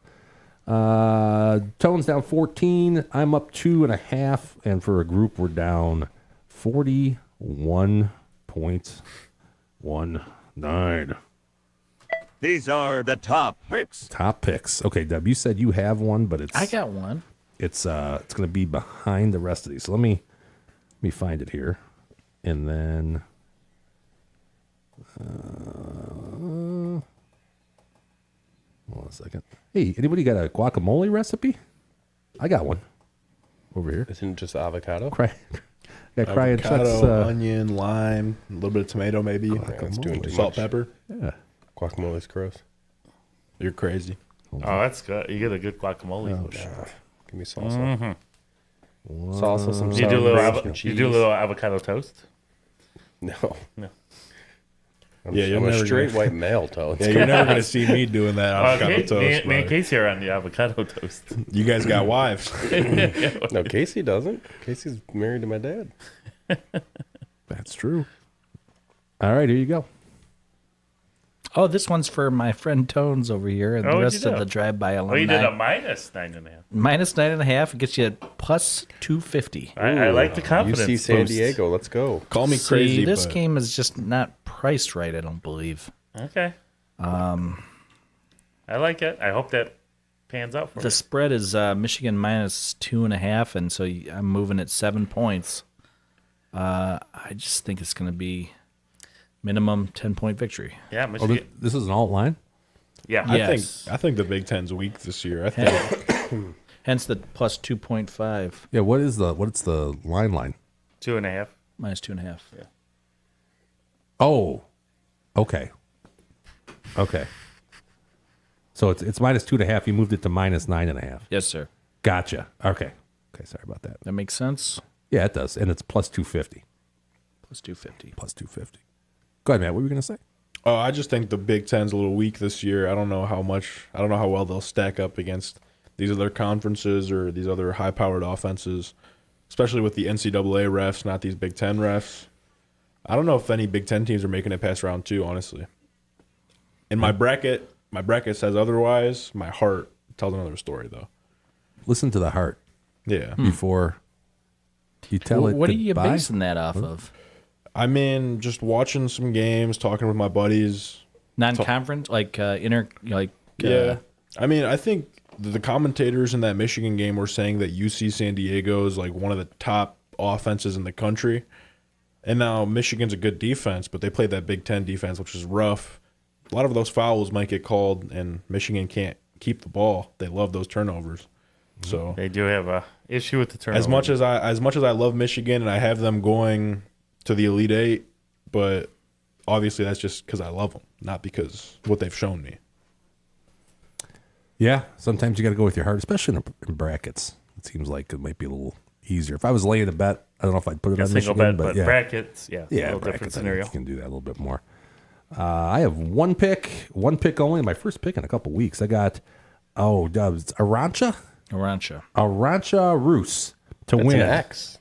Tone's down 14. I'm up 2.5. And for a group, we're down 41.19. These are the top picks. Top picks. Okay, Deb, you said you have one, but I got one. it's going to be behind the rest of these. So let me find it here, and then hold on a second. Hey, anybody got a guacamole recipe? I got one over here. Isn't it just avocado? Got crying Avocado, Chuck's. onion, lime, a little bit of tomato, maybe. That's doing too Salt, much. pepper. Yeah. Guacamole's gross. You're crazy. Oh, that's good. You get a good guacamole. Give me salsa. Salsa, some You do a sour little. cream, some You do a cheese. little avocado toast. No. No. I'm, Yeah, you're I'm a never straight gonna- white male, Tones. Yeah, you're never going to see me doing that avocado Me toast. and brother. Casey are on the avocado toast. You guys got wives. No, Casey doesn't. Casey's married to my dad. That's true. All right, here you go. Oh, this one's for my friend Tones over here, and the what'd rest you of do? the drive-by alumni. Oh, you did a minus 9.5. Minus 9.5. It gets you plus 250. I like the confidence. UC San boost. Diego. Let's go. Call me See, crazy. this but game is just not priced right, I don't believe. Okay. I like it. I hope that pans out for The me. spread is Michigan minus 2.5, and so I'm moving at 7 points. I just think it's going to be minimum 10-point victory. Yeah, Oh, Michigan. this is an alt line? Yeah. Yes. I think the Big Ten's weak this year. I think Hence the plus 2.5 Yeah, what's the line? 2.5. minus 2.5. Yeah. Oh. Okay. So it's minus 2.5. You moved it to minus 9.5. Yes, sir. Gotcha. Okay, sorry about that. That makes sense. Yeah, it does. And it's plus 250. Plus 250. Plus 250. Go ahead, Matt. What were you going to say? I just think the Big Ten's a little weak this year. I don't know how well they'll stack up against these other conferences or these other high-powered offenses, especially with the NCAA refs, not these Big Ten refs. I don't know if any Big Ten teams are making it past round 2, honestly. In my bracket says otherwise. My heart tells another story, though. Listen to the heart Yeah. before you tell it What are you goodbye. basing that off of? I mean, just watching some games, talking with my buddies. Non-conference, like Yeah. I mean, I think the commentators in that Michigan game were saying that UC San Diego is like one of the top offenses in the country. And now Michigan's a good defense, but they played that Big Ten defense, which is rough. A lot of those fouls might get called, and Michigan can't keep the ball. They love those turnovers. So They do have a issue with the turnover. as much as I love Michigan and I have them going to the Elite Eight, but obviously that's just because I love them, not because what they've shown me. Yeah, sometimes you got to go with your heart, especially in brackets. It seems like it might be a little easier. If I was laying a bet, I don't know if I'd put it a on single Michigan, bet, but yeah. brackets, yeah, a little different brackets, I think scenario. you can do that a little bit more. I have one pick only. My first pick in a couple weeks. I got it's Arancha Roos to That's win an it. X.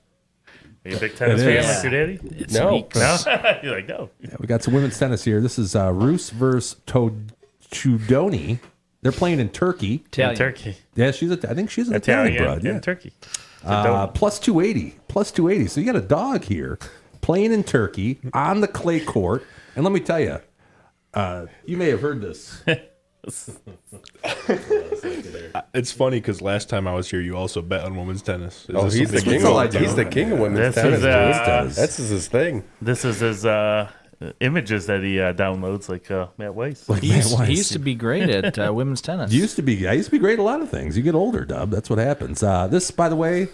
Are you a big tennis It fan is. like your daddy? It's No. weak. No? You're like, no. Yeah, we got some women's tennis here. This is Roos versus Chudoni. They're playing in Turkey. Italian. In Turkey. Yeah, I think she's an Italian Italian broad. Yeah. in Turkey. Plus 280. So you got a dog here playing in Turkey on the clay court. And let me tell you, you may have heard this. It's funny because last time I was here, you also bet on women's tennis. Is Oh, this he's the something king. you follow? He's the king of women's This tennis. is, dude. That's his thing. This is his images that he downloads, like Matt Weiss. Like He Matt used, Weiss. he used to be great at women's tennis. I used to be great at a lot of things. You get older, Dub. That's what happens. This, by the way,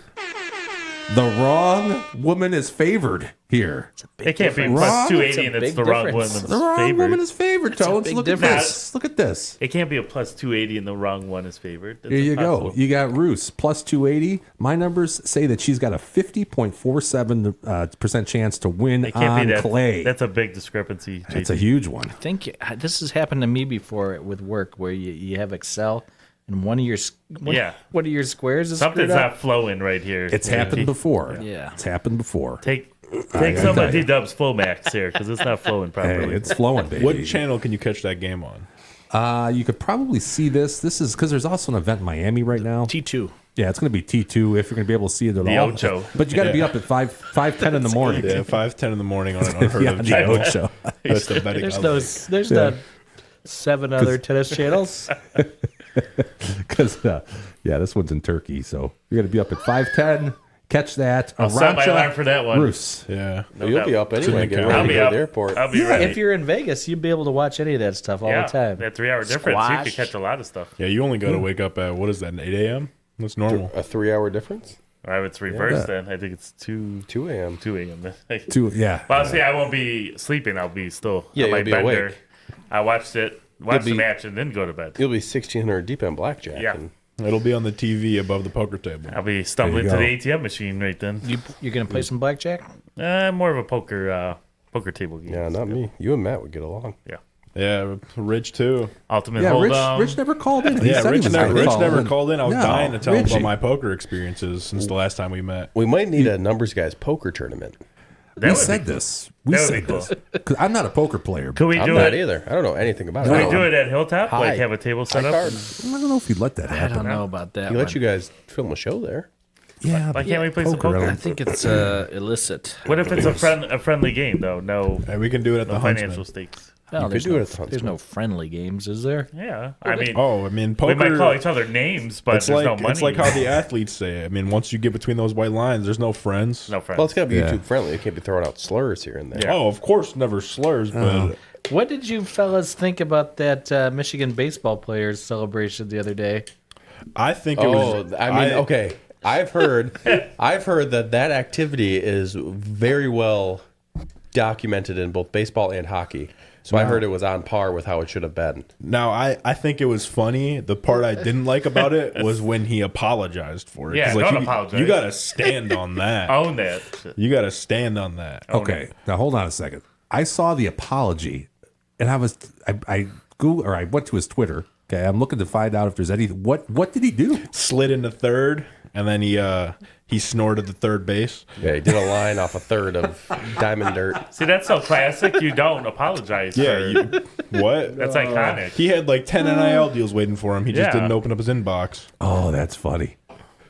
the wrong woman is favored here. It can't be Wrong. plus It's 280 a and it's big the wrong difference. woman's The wrong favored. woman is favored, Tones. big Look at difference. this. Look at this. It can't be a plus 280 and the wrong one is favored. That's Here you impossible. go. You got Roos plus 280. My numbers say that she's got a 50.47% chance to win It can't on be that. clay. That's a big discrepancy. That's a JT. huge one. I think this has happened to me before with work, where you have Excel and one of your one of your squares is Something's screwed up. not flowing right here. It's happened before. Yeah. It's happened before. Take gotta some tell of you. D-Dub's full max here because it's not flowing Hey, properly. it's flowing, baby. What channel can you catch that game on? You could probably see this. This is because there's also an event in Miami right now. T2. Yeah, it's going to be T2 if you're going to be able to see it at The all. Ocho. But you got to be up at 5:10 in the morning. Yeah, 5:10 in the morning on an unheard Yeah, of the channel. Ocho. That's the betting. There's no 7 other tennis channels. Because this one's in Turkey, so you're going to be up at 5:10. Catch that. I'll set my Arancha alarm for that one. Roos. Yeah. No You'll doubt. be up anyway. Get I'll ready to be go to up. the airport. I'll be ready. If you're in Vegas, you'd be able to watch any of that stuff all yeah, the time. that 3-hour difference, you Squash. could catch a lot of stuff. Yeah, you only got to wake up at, what is that, 8 a.m.? That's normal. A 3-hour difference? Or it's reversed then. I think it's 2 a.m. 2 a.m. Yeah. Well, see, I won't be sleeping. I'll be still Yeah, on my you'll be bender. awake. I watched the match and then go to bed. You'll be 1,600 deep on blackjack. Yeah. and It'll be on the TV above the poker table. I'll be stumbling to There the you ATM machine right then. You're going to play some blackjack? More of a poker table game. yeah, not me. You and Matt would get along. Yeah. Yeah, Rich too. Ultimate Yeah, hold Rich never called in. He Yeah, said he Rich was never, gonna Rich call never in. called in. I was No, dying to tell him Richie. about my poker experiences since the last time we met. We might need a numbers guys poker tournament. That We would said be- this. We that would said be cool. this. 'Cause I'm not a poker player. Could we I'm do not it? either. I don't know anything about Could it. we do it at Hilltop? Hi. Like have a table set High up? card. I don't know if you'd let that I happen. don't know about that. He let one. you guys film a show there. Yeah. Why can't we play some I poker? I think it's illicit. What if it's a friendly game though? No, And we can do it at no the financial Huntsman. stakes. No, could there's do no, it at the there's Huntsman. no friendly games, is there? Yeah, I mean, Oh, I mean, poker. we might call each other names, but It's there's like no money. it's like how the athletes say. I mean, once you get between those white lines, there's no friends. no friends. Well, it's got to be Yeah. YouTube friendly. It can't be throwing out slurs here and there. Yeah. Oh, of course, never slurs, but What did you fellas think about that Michigan baseball players celebration the other day? I think it Oh, was. I mean, okay. I've heard that activity is very well documented in both baseball and hockey. So I heard it was on par with how it should have been. Now, I think it was funny. The part I didn't like about it was when he apologized for it. Yeah, 'Cause, don't you, apologize. You got to stand on that. Own that. shit. You got to stand on that. Okay, now hold on a second. I saw the apology, and I Googled or I went to his Twitter. Okay, I'm looking to find out if there's anything. What did he do? Slid into third, and then he snorted the third base. Yeah, he did a line off a third of Diamond Dirt. See, that's so classic. You don't apologize. Yeah, for, what? that's iconic. He had like 10 NIL deals waiting for him. He just Yeah. didn't open up his inbox. Oh, that's funny.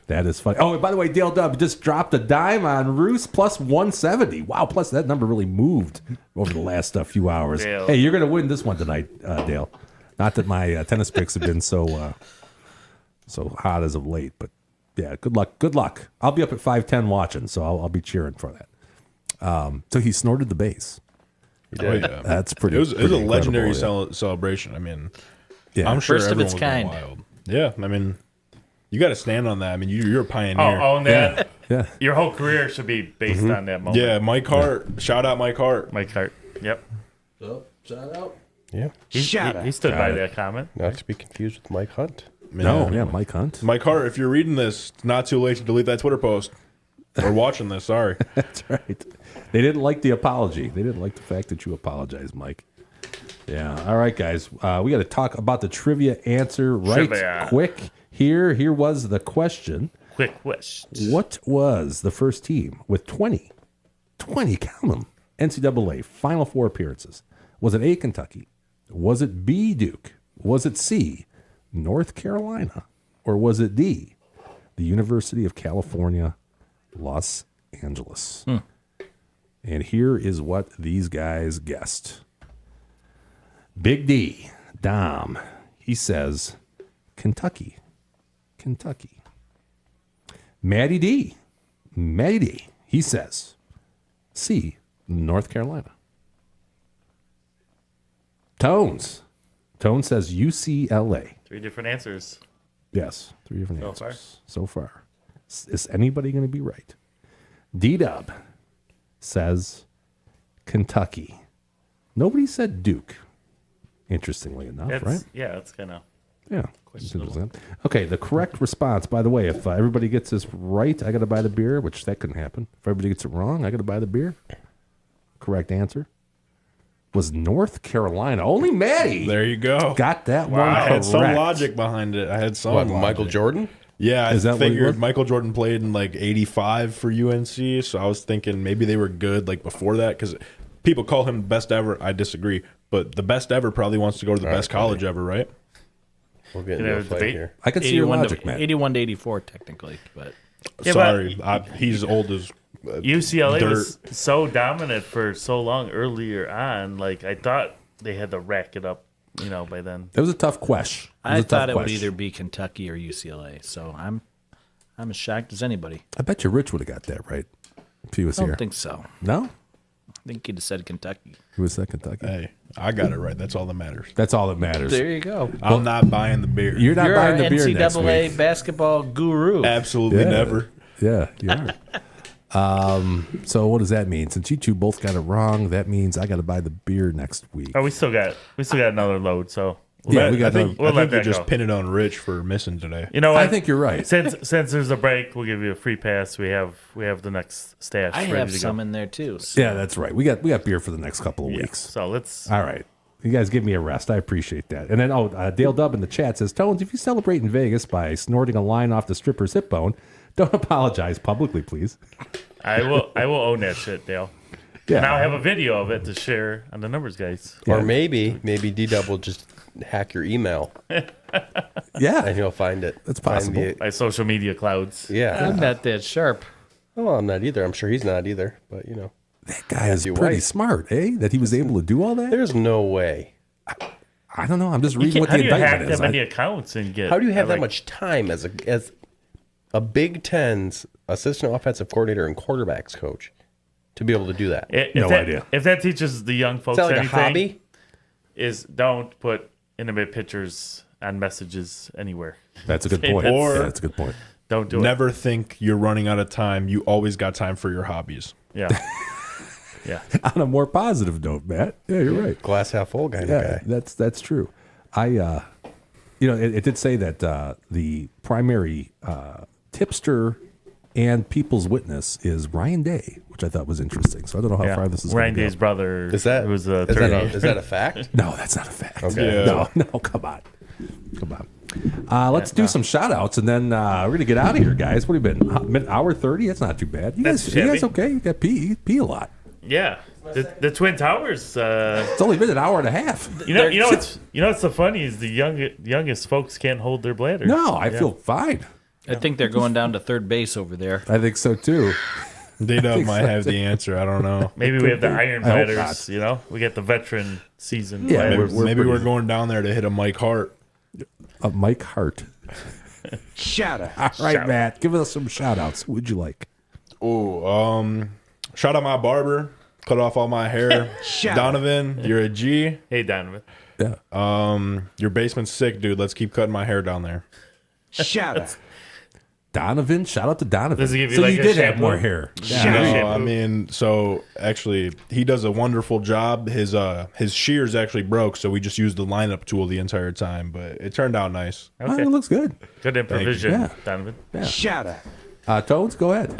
That is funny. Oh, and by the way, Dale Dubb just dropped a dime on Roos plus 170. Wow, plus that number really moved over the last few hours. Dale. Hey, you're going to win this one tonight, Dale. Not that my tennis picks have been so hot as of late, but yeah, good luck. Good luck. I'll be up at 5:10 watching, so I'll be cheering for that. So he snorted the base. Oh, yeah. That's pretty. It was a pretty legendary incredible, celebration. I mean, yeah. I'm sure First of everyone its was going kind. wild. Yeah, I mean, you got to stand on that. I mean, you're a pioneer. Oh, own that. Yeah. Your whole career should be based on that moment. Yeah, Mike Hart. Shout out Mike Hart. Mike Hart. Yep. Shout out. Yeah, He stood by that comment. not to be confused with Mike Hunt. No, yeah, Mike Hunt. Mike Hart, if you're reading this, it's not too late to delete that Twitter post. Or watching this, sorry. That's right. They didn't like the apology. They didn't like the fact that you apologized, Mike. Yeah. All right, guys. We got to talk about the trivia answer right Trivia. quick. Here was the question. Quick wish. What was the first team with 20, count them, NCAA Final Four appearances? Was it A, Kentucky? Was it B, Duke? Was it C, North Carolina? Or was it D, the University of California, Los Angeles? And here is what these guys guessed. Big D, Dom, he says Kentucky. Matty D, he says C, North Carolina. Tones says UCLA. 3 different answers. Yes, 3 different So answers so far. Is anybody going to be right? D-Dub says Kentucky. Nobody said Duke, interestingly enough, It's, right? Yeah, it's kind of. Yeah. Okay, the correct response, by the way, if everybody gets this right, I got to buy the beer, which that couldn't happen. If everybody gets it wrong, I got to buy the beer. Correct answer was North Carolina. Only Matty There you go. got that one I correct. had some logic behind it. I had some What, logic. Michael Jordan? Yeah, Is that I what he figured was? Michael Jordan played in like 85 for UNC, so I was thinking maybe they were good like before that because people call him the best ever. I disagree, but the best ever probably wants to go to the best college ever, right? We'll get You into know, a fight debate. here. I can see your 81 logic, to, Matt. 81 to 84, technically. But Yeah, Sorry, he's old as UCLA dirt. was so dominant for so long earlier on. Like, I thought they had to rack it up, by then. It was a tough question. I thought it would either be Kentucky or UCLA. So I'm as shocked as anybody. I bet you Rich would have got that right if he was I don't here. think so. No? I think he'd have said Kentucky. He was at Kentucky. Hey, I got it right. That's all that matters. That's all that matters. There you go. I'm not buying the beer. You're not You're buying our the beer next NCAA week. basketball guru. Absolutely Yeah. never. Yeah, you are. So what does that mean? Since you two both got it wrong, that means I got to buy the beer next week. Oh, we still got another load, so Yeah, we got I think, another- we'll I let think you that just go. pin it on Rich for missing today. You know what? I think you're right. Since there's a break, we'll give you a free pass. We have the next stash I ready have to some go. in there too. So. Yeah, that's right. We got beer for the next couple of Yeah, weeks. so let's. All right. You guys give me a rest. I appreciate that. And then, Dale Dubb in the chat says, Tones, if you celebrate in Vegas by snorting a line off the stripper's hip bone, don't apologize publicly, please. I will own that shit, Dale. Yeah. Now I have a video of it to share on the Numbers Guys. Or maybe D-Dub will just hack your email Yeah. and he'll find it. That's Find possible. the- My social media clouds. yeah. I'm not that sharp. Well, I'm not either. I'm sure he's not either. But, you know. That guy is Matthew pretty White. smart, eh? That he was able to do all that? There's no way. I don't know. I'm just You reading can't- what how the do you hack indictment that is. many accounts and get? How do you have like, that much time as a Big Ten's assistant offensive coordinator and quarterbacks coach to be able to do that? If No that, idea. If that teaches the young folks Is that like a anything, hobby? is don't put intimate pictures on messages anywhere. That's a good point. Or- Yeah, that's a good point. Don't do Never think you're running out of time. You always got time for your hobbies. it. Yeah. Yeah. On a more positive note, Matt. Yeah, you're right. Glass half full kind Yeah, of guy. that's true. It did say that the primary tipster and people's witness is Ryan Day, which I thought was interesting. So I don't know how Yeah. far this is Ryan gonna Day's go. brother. Is that who was is that a fact? No, that's not a fact. Okay. No, come on. Let's do some shout outs and then we're going to get out of here, guys. What have you been? Hour 30? That's not too bad. You That's guys shabby. okay? You got pee a lot. Yeah. The Twin Towers. It's only been an hour and a half. You know what's so funny is the youngest folks can't hold their bladder. No, I feel fine. I think they're going down to third base over there. I think so too. D-Dub might have the answer. I don't know. Maybe we have the iron I hope bladders. not. You know, we get the veteran season. Yeah, bladders. Maybe we're pretty- going down there to hit a Mike Hart. Mike Hart. Shout out. All right, Matt, give us some shout outs. Who would you like? Oh, shout out my barber. Cut off all my hair. Donovan, you're a G. Hey, Donovan. Yeah. Your basement's sick, dude. Let's keep cutting my hair down there. Shout out. Donovan, shout out to Donovan. Does he give you so like you a did have shampoo? more hair. No, I mean, so actually, he does a wonderful job. His shears actually broke, so we just used the lineup tool the entire time, but it turned out nice. Oh, Okay. it looks good. Good improvisation, Yeah. Donovan. Shout out. Toads, go ahead.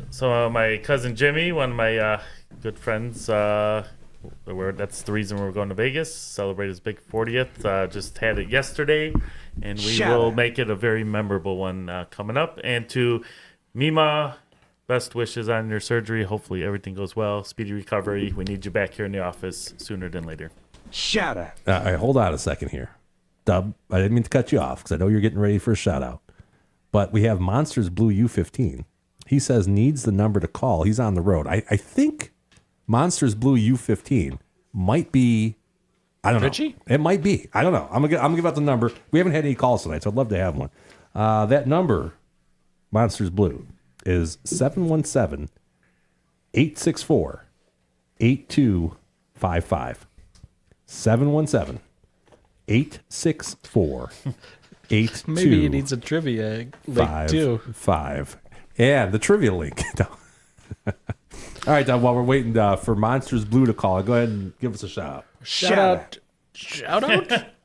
So my cousin Jimmy, one of my good friends, that's the reason we're going to Vegas, celebrate his big 40th. Just had it yesterday, and we Shout will out. make it a very memorable one coming up. And to Mima, best wishes on your surgery. Hopefully everything goes well. Speedy recovery. We need you back here in the office sooner than later. Shout out. All right, hold on a second here. Dub, I didn't mean to cut you off because I know you're getting ready for a shout out. But we have Monsters Blue U15. He says needs the number to call. He's on the road. I think Monsters Blue U15 might be, I don't know. Richie? It might be. I don't know. I'm gonna give out the number. We haven't had any calls tonight, so I'd love to have one. That number, Monsters Blue, is 717-864-8255. 717-864-8255. Maybe he needs a trivia link too. 5. Yeah, the trivia link. All right, Don, while we're waiting for Monsters Blue to call, go ahead and give us a shout. Shout out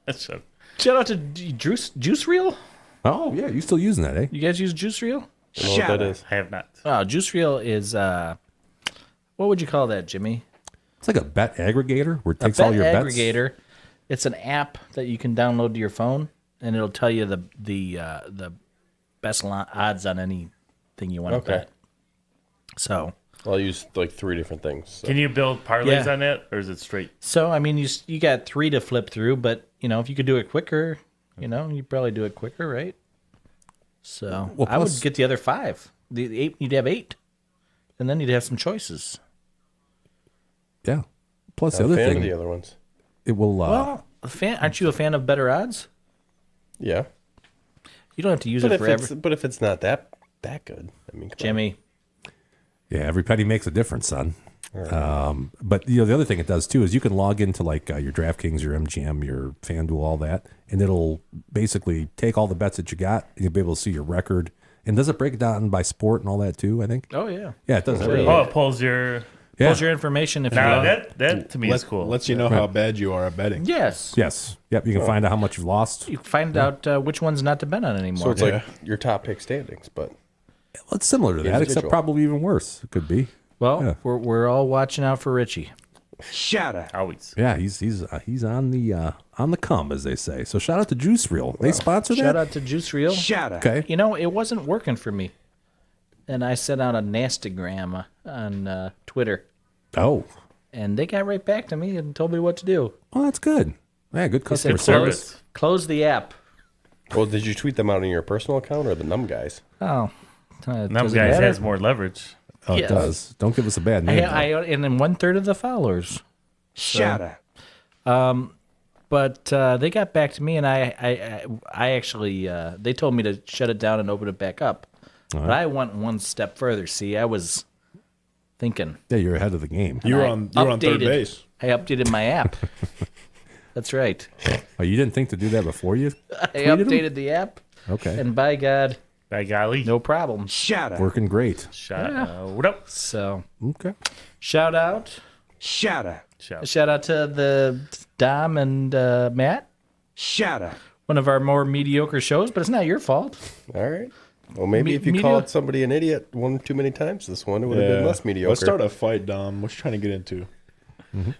to Juice Reel. Oh, yeah, you still using that, eh? You guys use Juice Reel? I don't know what that is. I have not. Oh, Juice Reel is what would you call that, Jimmy? It's like a bet aggregator where it A takes bet all your bets. aggregator. It's an app that you can download to your phone, and it'll tell you the best odds on anything you want to Okay. bet. So I'll use like 3 different things. So. Can you build parlays Yeah. on it, or is it straight? I mean, you got 3 to flip through, but if you could do it quicker, you probably do it quicker, right? So Well, I would plus- get the other 5. The 8, you'd have 8, and then you'd have some choices. Yeah. Plus, the I'm a other fan of thing, the other ones. it will. Well, aren't you a fan of better odds? Yeah. You don't have to use But it if forever. if it's not that good, I mean, come on. Jimmy, Yeah, every penny makes a difference, son. But the other thing it does too is you can log into like your DraftKings, your MGM, your FanDuel, all that, and it'll basically take all the bets that you got, and you'll be able to see your record. And does it break it down by sport and all that too? I think. oh yeah, Yeah, it does. Everything. Oh, it pulls your. pulls your information if Now you that to me is cool. Lets you know how bad you are at betting. Yes, Yes. Yep. You can find out how much you've lost. you find out which one's not to bet on anymore. So it's like your top pick standings, but Well, it's similar to that, except Individual. probably even worse. It could be. well, yeah. we're all watching out for Richie. Shout out. Always. Yeah, he's on the come, as they say. So shout out to Juice Reel. They sponsor that. Shout out to Juice Reel. Shout out. Okay. It wasn't working for me, and I sent out a nastygram on Twitter. Oh, and they got right back to me and told me what to do. well, that's good. Yeah, good They customer said, service. close the app. Well, did you tweet them out on your personal account or the Numb Guys? Oh. Numb Does it guys matter? has more leverage. Oh, Yes. it does. Don't give us a bad name. though. And then 1/3 of the followers. Shatter. But they got back to me, and I actually they told me to shut it down and open it back up. But I went one step further. See, I was thinking. Yeah, you're ahead of the game. You were I on third base. I updated my app. That's right. Oh, you didn't think to do that before you? I tweeted 'em? updated the app, Okay. and by God, By golly. no problem. Shatter. Working great. Shout out. So, Okay. shout out. Shatter. Shout out to the Dom and Matt. Shatter. One of our more mediocre shows, but it's not your fault. All right. Well, maybe if you called somebody an idiot one too many times this one, it would have been less mediocre. Let's start a fight, Dom. What you trying to get into?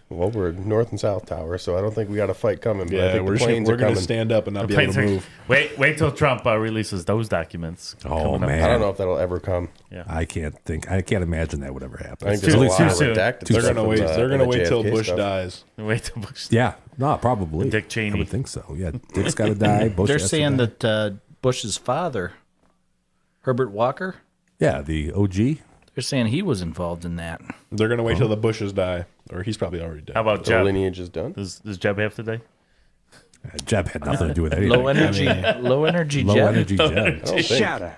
Well, we're North and South Tower, so I don't think we got a fight coming. But I Yeah, think we're the planes going are to coming. stand up and not be Planes able to are- move. Wait till Trump releases those documents. Oh, coming up. man. I don't know if that'll ever come. I can't imagine that would ever happen. I think Too- there's a too lot of soon. redacted They're stuff going to in wait. the- They're in going to the wait till JFK Bush stuff. dies. Wait till Bush. Yeah, no, probably. Dick Cheney. I would think so. Yeah, Dick's got to die. Bush They're has to saying die. that Bush's father, Herbert Walker, Yeah, the OG. they're saying he was involved in that. They're going to wait till the Bushes die, or he's probably already dead. How about The Jeb? lineage is done. Does Jeb have today? Jeb had nothing to do with anything. Low energy, low energy, Low Jeb. energy Jeb. I don't think. Shatter.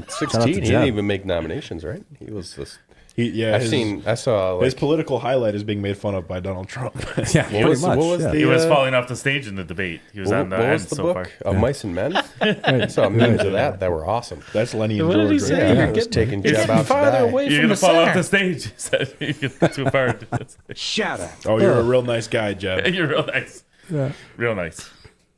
16, he Jeb. didn't even make nominations, right? He was this. I saw his like, political highlight is being made fun of by Donald Trump. Yeah, pretty was- much. what was yeah. the- He was Yeah. falling off the stage in the debate. He was on the what end was the so book far. of Mice and Men? I saw memes of that were awesome. That's Lenny and What did he George. say? right You're Yeah, it was taking You're Jeb getting out to farther die. away You're from gonna the fall off center. the stage. He said you get too far. Shatter. Oh, you're a real nice guy, Jeb. You're real nice. Yeah. Real nice.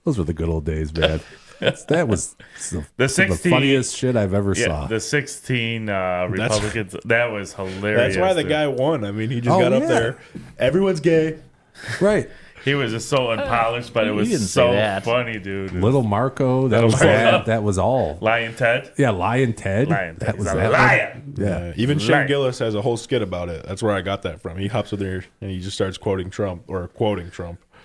Those were the good old days, man. That was the, The some of 16 the funniest shit I've ever Yeah, saw. the 16 Republicans. That was hilarious. That's why the dude. guy won. I mean, he just Oh, got up yeah. there. Everyone's gay. Right. He was just so unpolished, but it You was didn't so say that. funny, dude. Little Marco. That Little was Marco. that. That was all. Lion Ted. Yeah, Lion Ted. Lion Ted. That was He's a that. lion. Yeah. Even Shane Right. Gillis has a whole skit about it. That's where I got that from. He hops up there and he just starts quoting Trump.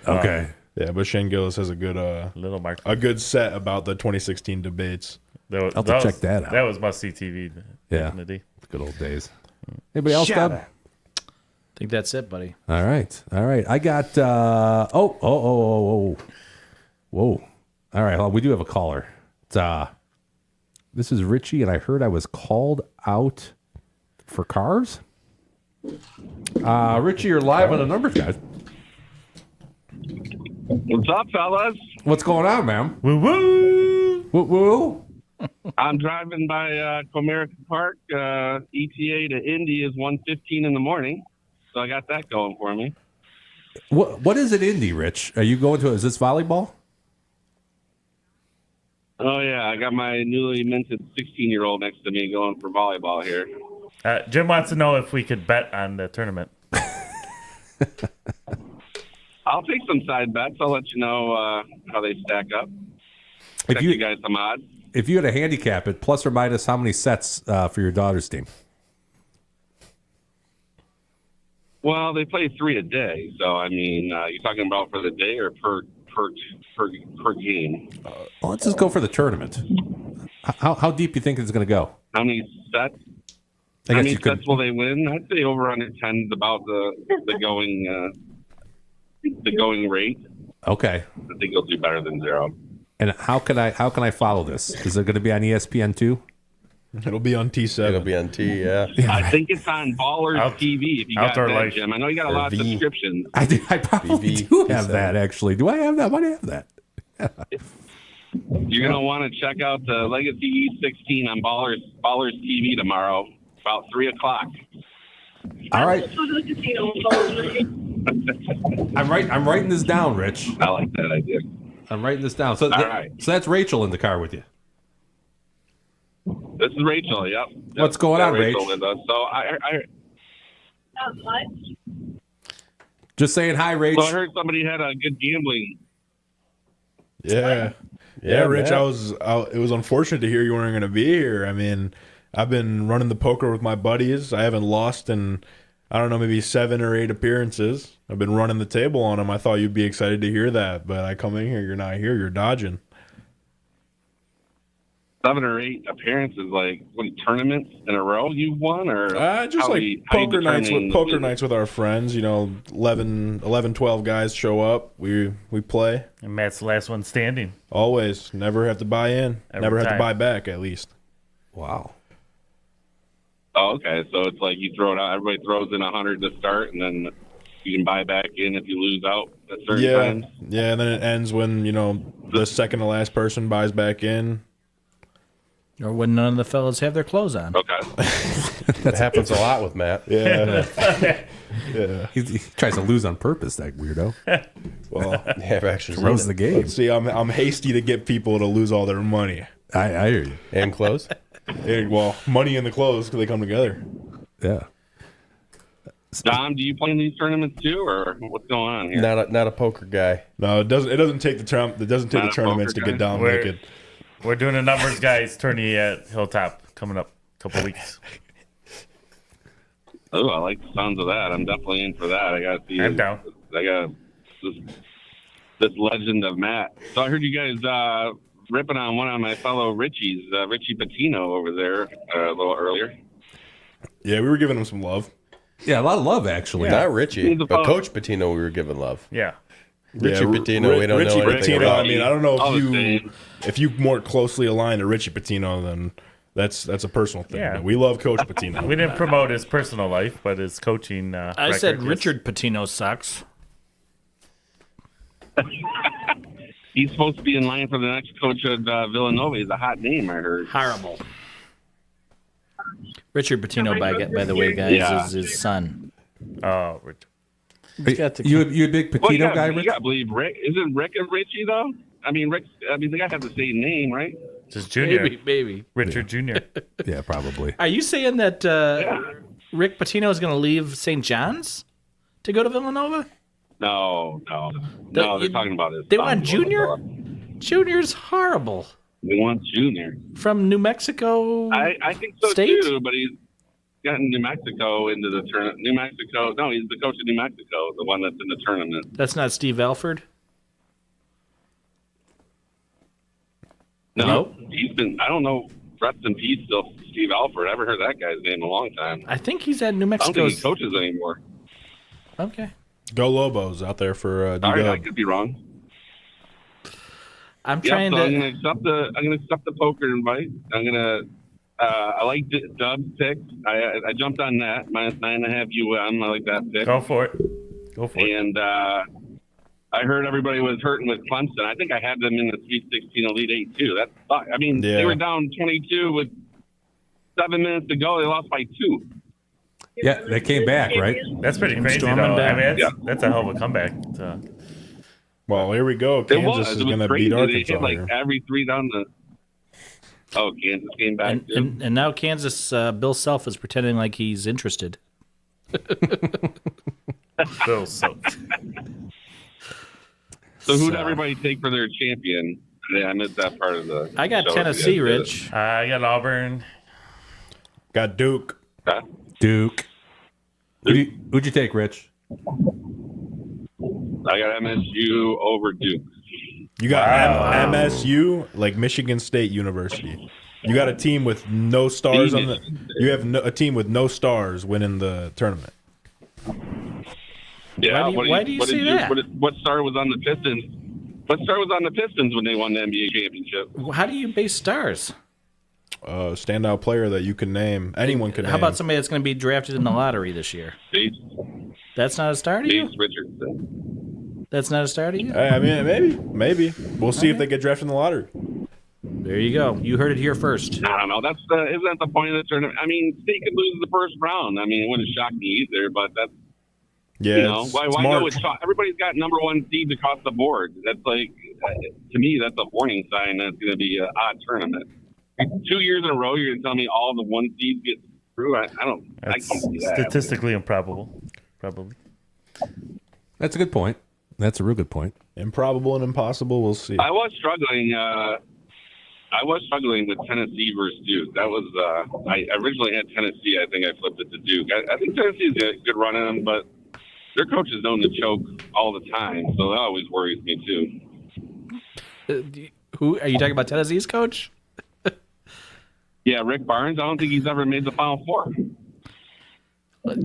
Okay. Yeah, but Shane Gillis has a good Little Mark. a good set about the 2016 debates. That I'll have to check that out. That was must see TV. Yeah. Back in the day. Good old days. Anybody else, Deb? Shatter. I think that's it, buddy. All right. I got whoa. All right, well, we do have a caller. It's this is Richie, and I heard I was called out for cars. Richie, you're live on the numbers, guys. What's up, fellas? What's going on, man? Woo woo. Woo woo. I'm driving by Comerica Park. ETA to Indy is 1:15 in the morning, so I got that going for me. What is it, Indy, Rich? Are you going to? Is this volleyball? Oh yeah, I got my newly minted 16-year-old next to me going for volleyball here. Jim wants to know if we could bet on the tournament. I'll take some side bets. I'll let you know how they stack up. If Check you guys some odds. If you had to handicap it, plus or minus how many sets for your daughter's team? Well, they play 3 a day, so I mean, you're talking about for the day or per game? Well, let's just go for the tournament. How deep you think it's going to go? How many sets? I How guess many you could. sets will they win? I'd say over under 10 is about the going rate. Okay. I think you'll do better than 0. And how can I follow this? Is it going to be on ESPN too? It'll be on T7. It'll be on T, yeah. I think it's on Ballers TV if you got Outdoor that, Life. Jim. I know you got a lot of V. subscriptions. I probably BB, do have he said. that, actually. Do I have that? I might have that. You're going to want to check out the Legacy E16 on Ballers TV tomorrow, about 3 o'clock. All right. I'm writing this down, Rich. I like that idea. I'm writing this down. So, All right. so that's Rachel in the car with you. This is Rachel, yep. What's going on, Rachel Rach? with us. So I Just saying hi, Rach. so I heard somebody had a good gambling. Yeah, Rich. man. It was unfortunate to hear you weren't going to be here. I mean, I've been running the poker with my buddies. I haven't lost in I don't know, maybe 7 or 8 appearances. I've been running the table on them. I thought you'd be excited to hear that, but I come in here, you're not here. You're dodging. 7 or 8 appearances, like what, tournaments in a row you've won, or Just like poker nights with our friends. 11, 12 guys show up. We play. And Matt's the last one standing. Always. Never have to buy in. Never have to time. buy back, at least. Wow. Oh, okay. So it's like you throw it out. Everybody throws in 100 to start, and then you can buy back in if you lose out at certain times. Yeah, and then it ends when, the second to last person buys back in. Or when none of the fellas have their clothes on. Okay. That happens a lot with Matt. Yeah. Yeah. He tries to lose on purpose, that weirdo. Well, I've actually Throws seen the it. game. let's see, I'm hasty to get people to lose all their money. I hear you. And clothes? Well, money and the clothes, because they come together. Yeah. Dom, do you play in these tournaments too, or what's going on here? Not a poker guy. No, it doesn't take the tournaments to get down naked. We're doing a numbers guys tourney at Hilltop coming up a couple weeks. Oh, I like the sounds of that. I'm definitely in for that. I got the. I'm down. I got this legend of Matt. So I heard you guys ripping on one of my fellow Richies, Richie Patino over there a little earlier. Yeah, we were giving him some love. Yeah, a lot of love, actually. Not Richie, He's a but phone. Coach Patino we were giving love. Yeah. Richie Patino, we don't Richie know anything Patino, about. I mean, I don't know All the if same. you more closely align to Richie Patino, then that's a personal thing. Yeah. But we love Coach Patino. We didn't promote his personal life, but his coaching I said record, yes. Richard Patino sucks. He's supposed to be in line for the next coach at Villanova. He's a hot name, I heard. Horrible. Richard Patino, by the way, guys, Yeah. is his son. Oh, Richard. He's got the You a big Patino guy, You Rich? got to believe Rick. Isn't Rick and Richie though? I mean, they got to have the same name, right? Just Junior. Maybe. Richard Jr. Yeah, probably. Are you saying that Rick Patino is going to leave St. John's to go to Villanova? No. They're talking about his. They son. want Junior? Junior's horrible. They want Junior. From New Mexico I think so State? too, but he's gotten New Mexico into the tournament. New Mexico. No, he's the coach of New Mexico, the one that's in the tournament. That's not Steve Alford? No, he's been. I don't know. Rest in peace, still Steve Alford. I haven't heard that guy's name in a long time. I think he's at New I don't Mexico. think he coaches anymore. Okay. Go Lobos out there for Sorry, I D-Dub. could be wrong. I'm Yeah, trying so to. I'm gonna accept the poker invite. I'm gonna. I like Dub's pick. I jumped on that minus 9.5 UM. I like that pick. Go for it. Go for it. And I heard everybody was hurting with Clemson. I think I had them in the Sweet 16 Elite 8 too. I mean, Yeah. they were down 22 with 7 minutes to go. They lost by 2. Yeah, they came back, right? That's pretty crazy, though. storming back. I mean, that's a hell of a comeback. Well, here we go. It Kansas was is going to crazy. beat They Arkansas hit like here. every 3 down the. Oh, Kansas came back too. And now Kansas, Bill Self is pretending like he's interested. Bill Self. So who'd everybody take for their champion? Yeah, I missed that part of the. I got show. Tennessee, You guys did it. Rich. I got Auburn. Got Duke. Huh? Duke. Who'd you take, Rich? I got MSU over Duke. You got MSU, like Michigan State University. You got a team with no stars on the. You have a team with no stars winning the tournament. Yeah, Why do you say that? What star was on the Pistons? What star was on the Pistons when they won the NBA championship? How do you base stars? Standout player that you can name. Anyone can How name. about somebody that's going to be drafted in the lottery this year? Chase That's not a star to you? Richardson. That's not a star to you? I mean, maybe. We'll see if they get drafted in the lottery. There you go. You heard it here first. I don't know. Isn't that the point of the tournament? I mean, State could lose the first round. I mean, it wouldn't shock me either. But that's Yeah, why it's go March. with everybody's got number 1 seeds across the board. That's like to me, that's a warning sign that it's going to be an odd tournament. 2 years in a row, you're going to tell me all the 1 seeds get through? I don't. That's I can't do that. statistically improbable. Probably. That's a good point. That's a real good point. Improbable and impossible. We'll see. I was struggling. I was struggling with Tennessee versus Duke. That was I originally had Tennessee. I think I flipped it to Duke. I think Tennessee's got a good run in them, but their coach is known to choke all the time, so that always worries me too. Who are you talking about? Tennessee's coach? Yeah, Rick Barnes. I don't think he's ever made the Final Four.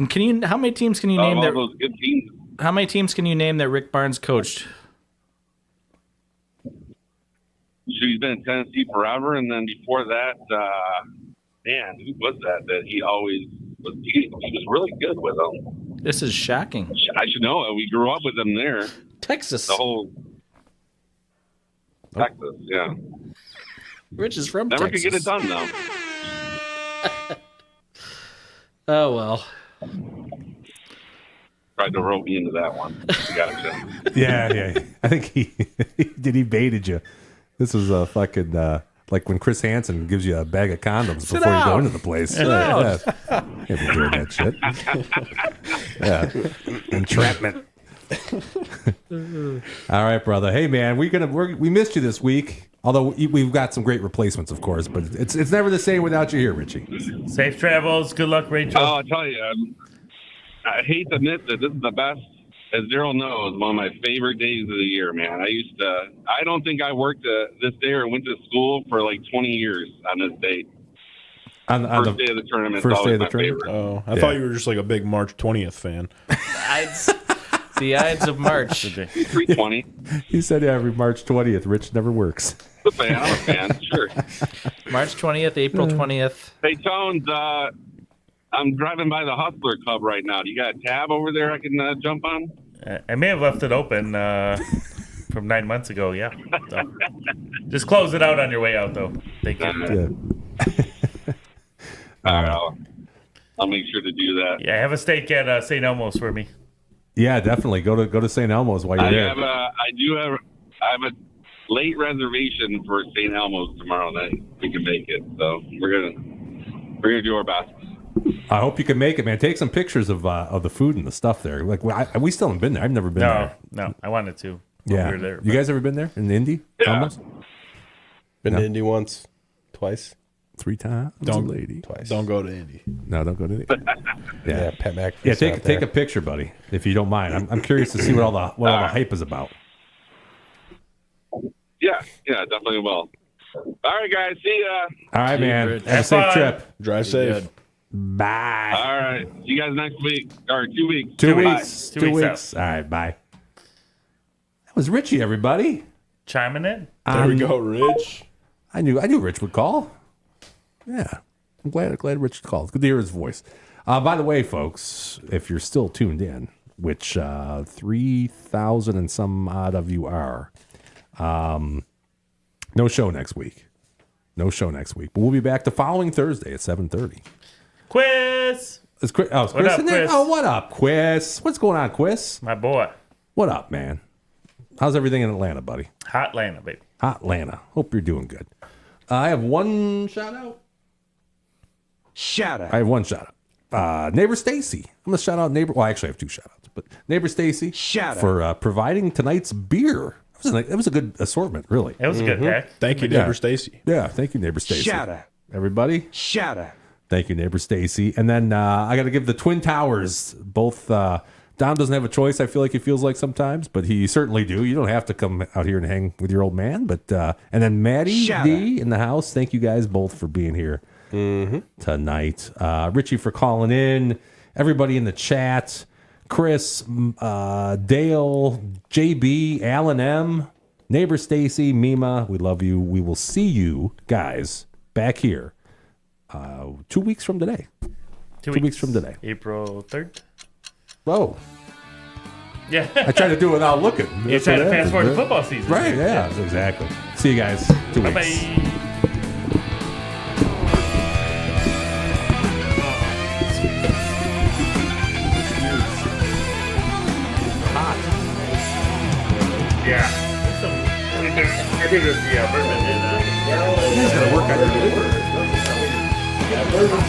Can you? How many teams can you name all that? those good teams. How many teams can you name that Rick Barnes coached? He's been in Tennessee forever, and then before that, man, who was that? That he always was. He was really good with them. This is shocking. I should know it. We grew up with them there. Texas. The whole Texas, yeah. Rich is from Never Texas. could get it done though. Oh well. Tried to rope me into that one. Gotcha. Yeah. I think he baited you. This was a fucking like when Chris Hansen gives you a bag of condoms Sit before you go down. into the place. Sit Yeah. Can't be doing that shit. Yeah. Entrapment. All right, brother. Hey, man, we missed you this week. Although we've got some great replacements, of course, but it's never the same without you here, Richie. Safe travels. Good luck, Rachel. Oh, I'll tell you, I hate to admit that this is the best, as Daryl knows, one of my favorite days of the year, man. I don't think I worked this day or went to school for like 20 years on this date. On First day of the tournament. First day of the my tournament? favorite. Oh, I thought you were just like a big March 20th fan. The Ides of March. 320. He said every March 20th. Rich never works. I'm a fan, sure. March 20th, April 20th. Hey, Tones, I'm driving by the Hustler Club right now. Do you got a tab over there I can jump on? I may have left it open from 9 months ago, yeah. So, just close it out on your way out, though. Thank you. All right, I'll make sure to do that. Yeah, have a steak at St. Elmo's for me. Yeah, definitely. Go to St. Elmo's while you're there. I have a late reservation for St. Elmo's tomorrow night. We can make it, so we're gonna do our best. I hope you can make it, man. Take some pictures of the food and the stuff there. Like we still haven't been there. I've never been there. No, I wanted to. Yeah, We were there, you guys ever been there in Indy? Yeah. Elmo's? Been to Indy once, twice. 3 times. Don't Twice. Don't go to Indy. No, don't go to Indy. Yeah, Pat McAfee. Yeah, take a picture, buddy, if you don't mind. I'm curious to see what all the hype is about. Yeah, definitely will. All right, guys. See ya. All right, man. Rich. Have a Have safe fun. trip. Drive safe. Bye. All right. See you guys next week or 2 weeks. 2 Bye. weeks. 2 2 weeks weeks. All right, bye. That was Richie, everybody. Chiming in. There we go, Rich. I knew Rich would call. Yeah. I'm glad Rich called. Good to hear his voice. By the way, folks, if you're still tuned in, which 3,000 and some odd of you are, no show next week. But we'll be back the following Thursday at 7:30. Quiz. Is Chris What in up, there? Quiz? Oh, what up, Quiz? What's going on, Quiz? My boy. What up, man? How's everything in Atlanta, buddy? Hot Atlanta, baby. Hot Atlanta. Hope you're doing good. I have one shout out. Shout out. I have one shout out. Neighbor Stacy. I'm going to shout out neighbor. Well, actually, I have 2 shout outs, but neighbor Stacy Shout out. for providing tonight's beer. It was a good assortment, really. It was a good pack. Thank you, neighbor Stacy. Yeah, thank you, neighbor Stacy. Shout out. Everybody, Shout out. thank you, neighbor Stacy. And then I got to give the Twin Towers both. Dom doesn't have a choice. I feel like he feels like sometimes, but he certainly do. You don't have to come out here and hang with your old man. But and then Matty Shout D in the house. Thank you guys both for being here tonight. Richie for calling in. Everybody in the chat. Chris, Dale, JB, Alan M, neighbor Stacy, Mima. We love you. We will see you guys back here 2 weeks from today. 2 weeks from today. April 3rd. Whoa. Yeah. I try to do it without looking. You're That's trying what to fast happens, forward to right? football season. Right, yeah, exactly. See you guys 2 weeks. Bye-bye. Yeah. I think it was the Bourbon did that. You guys gotta work on your liver. Yeah, Bourbon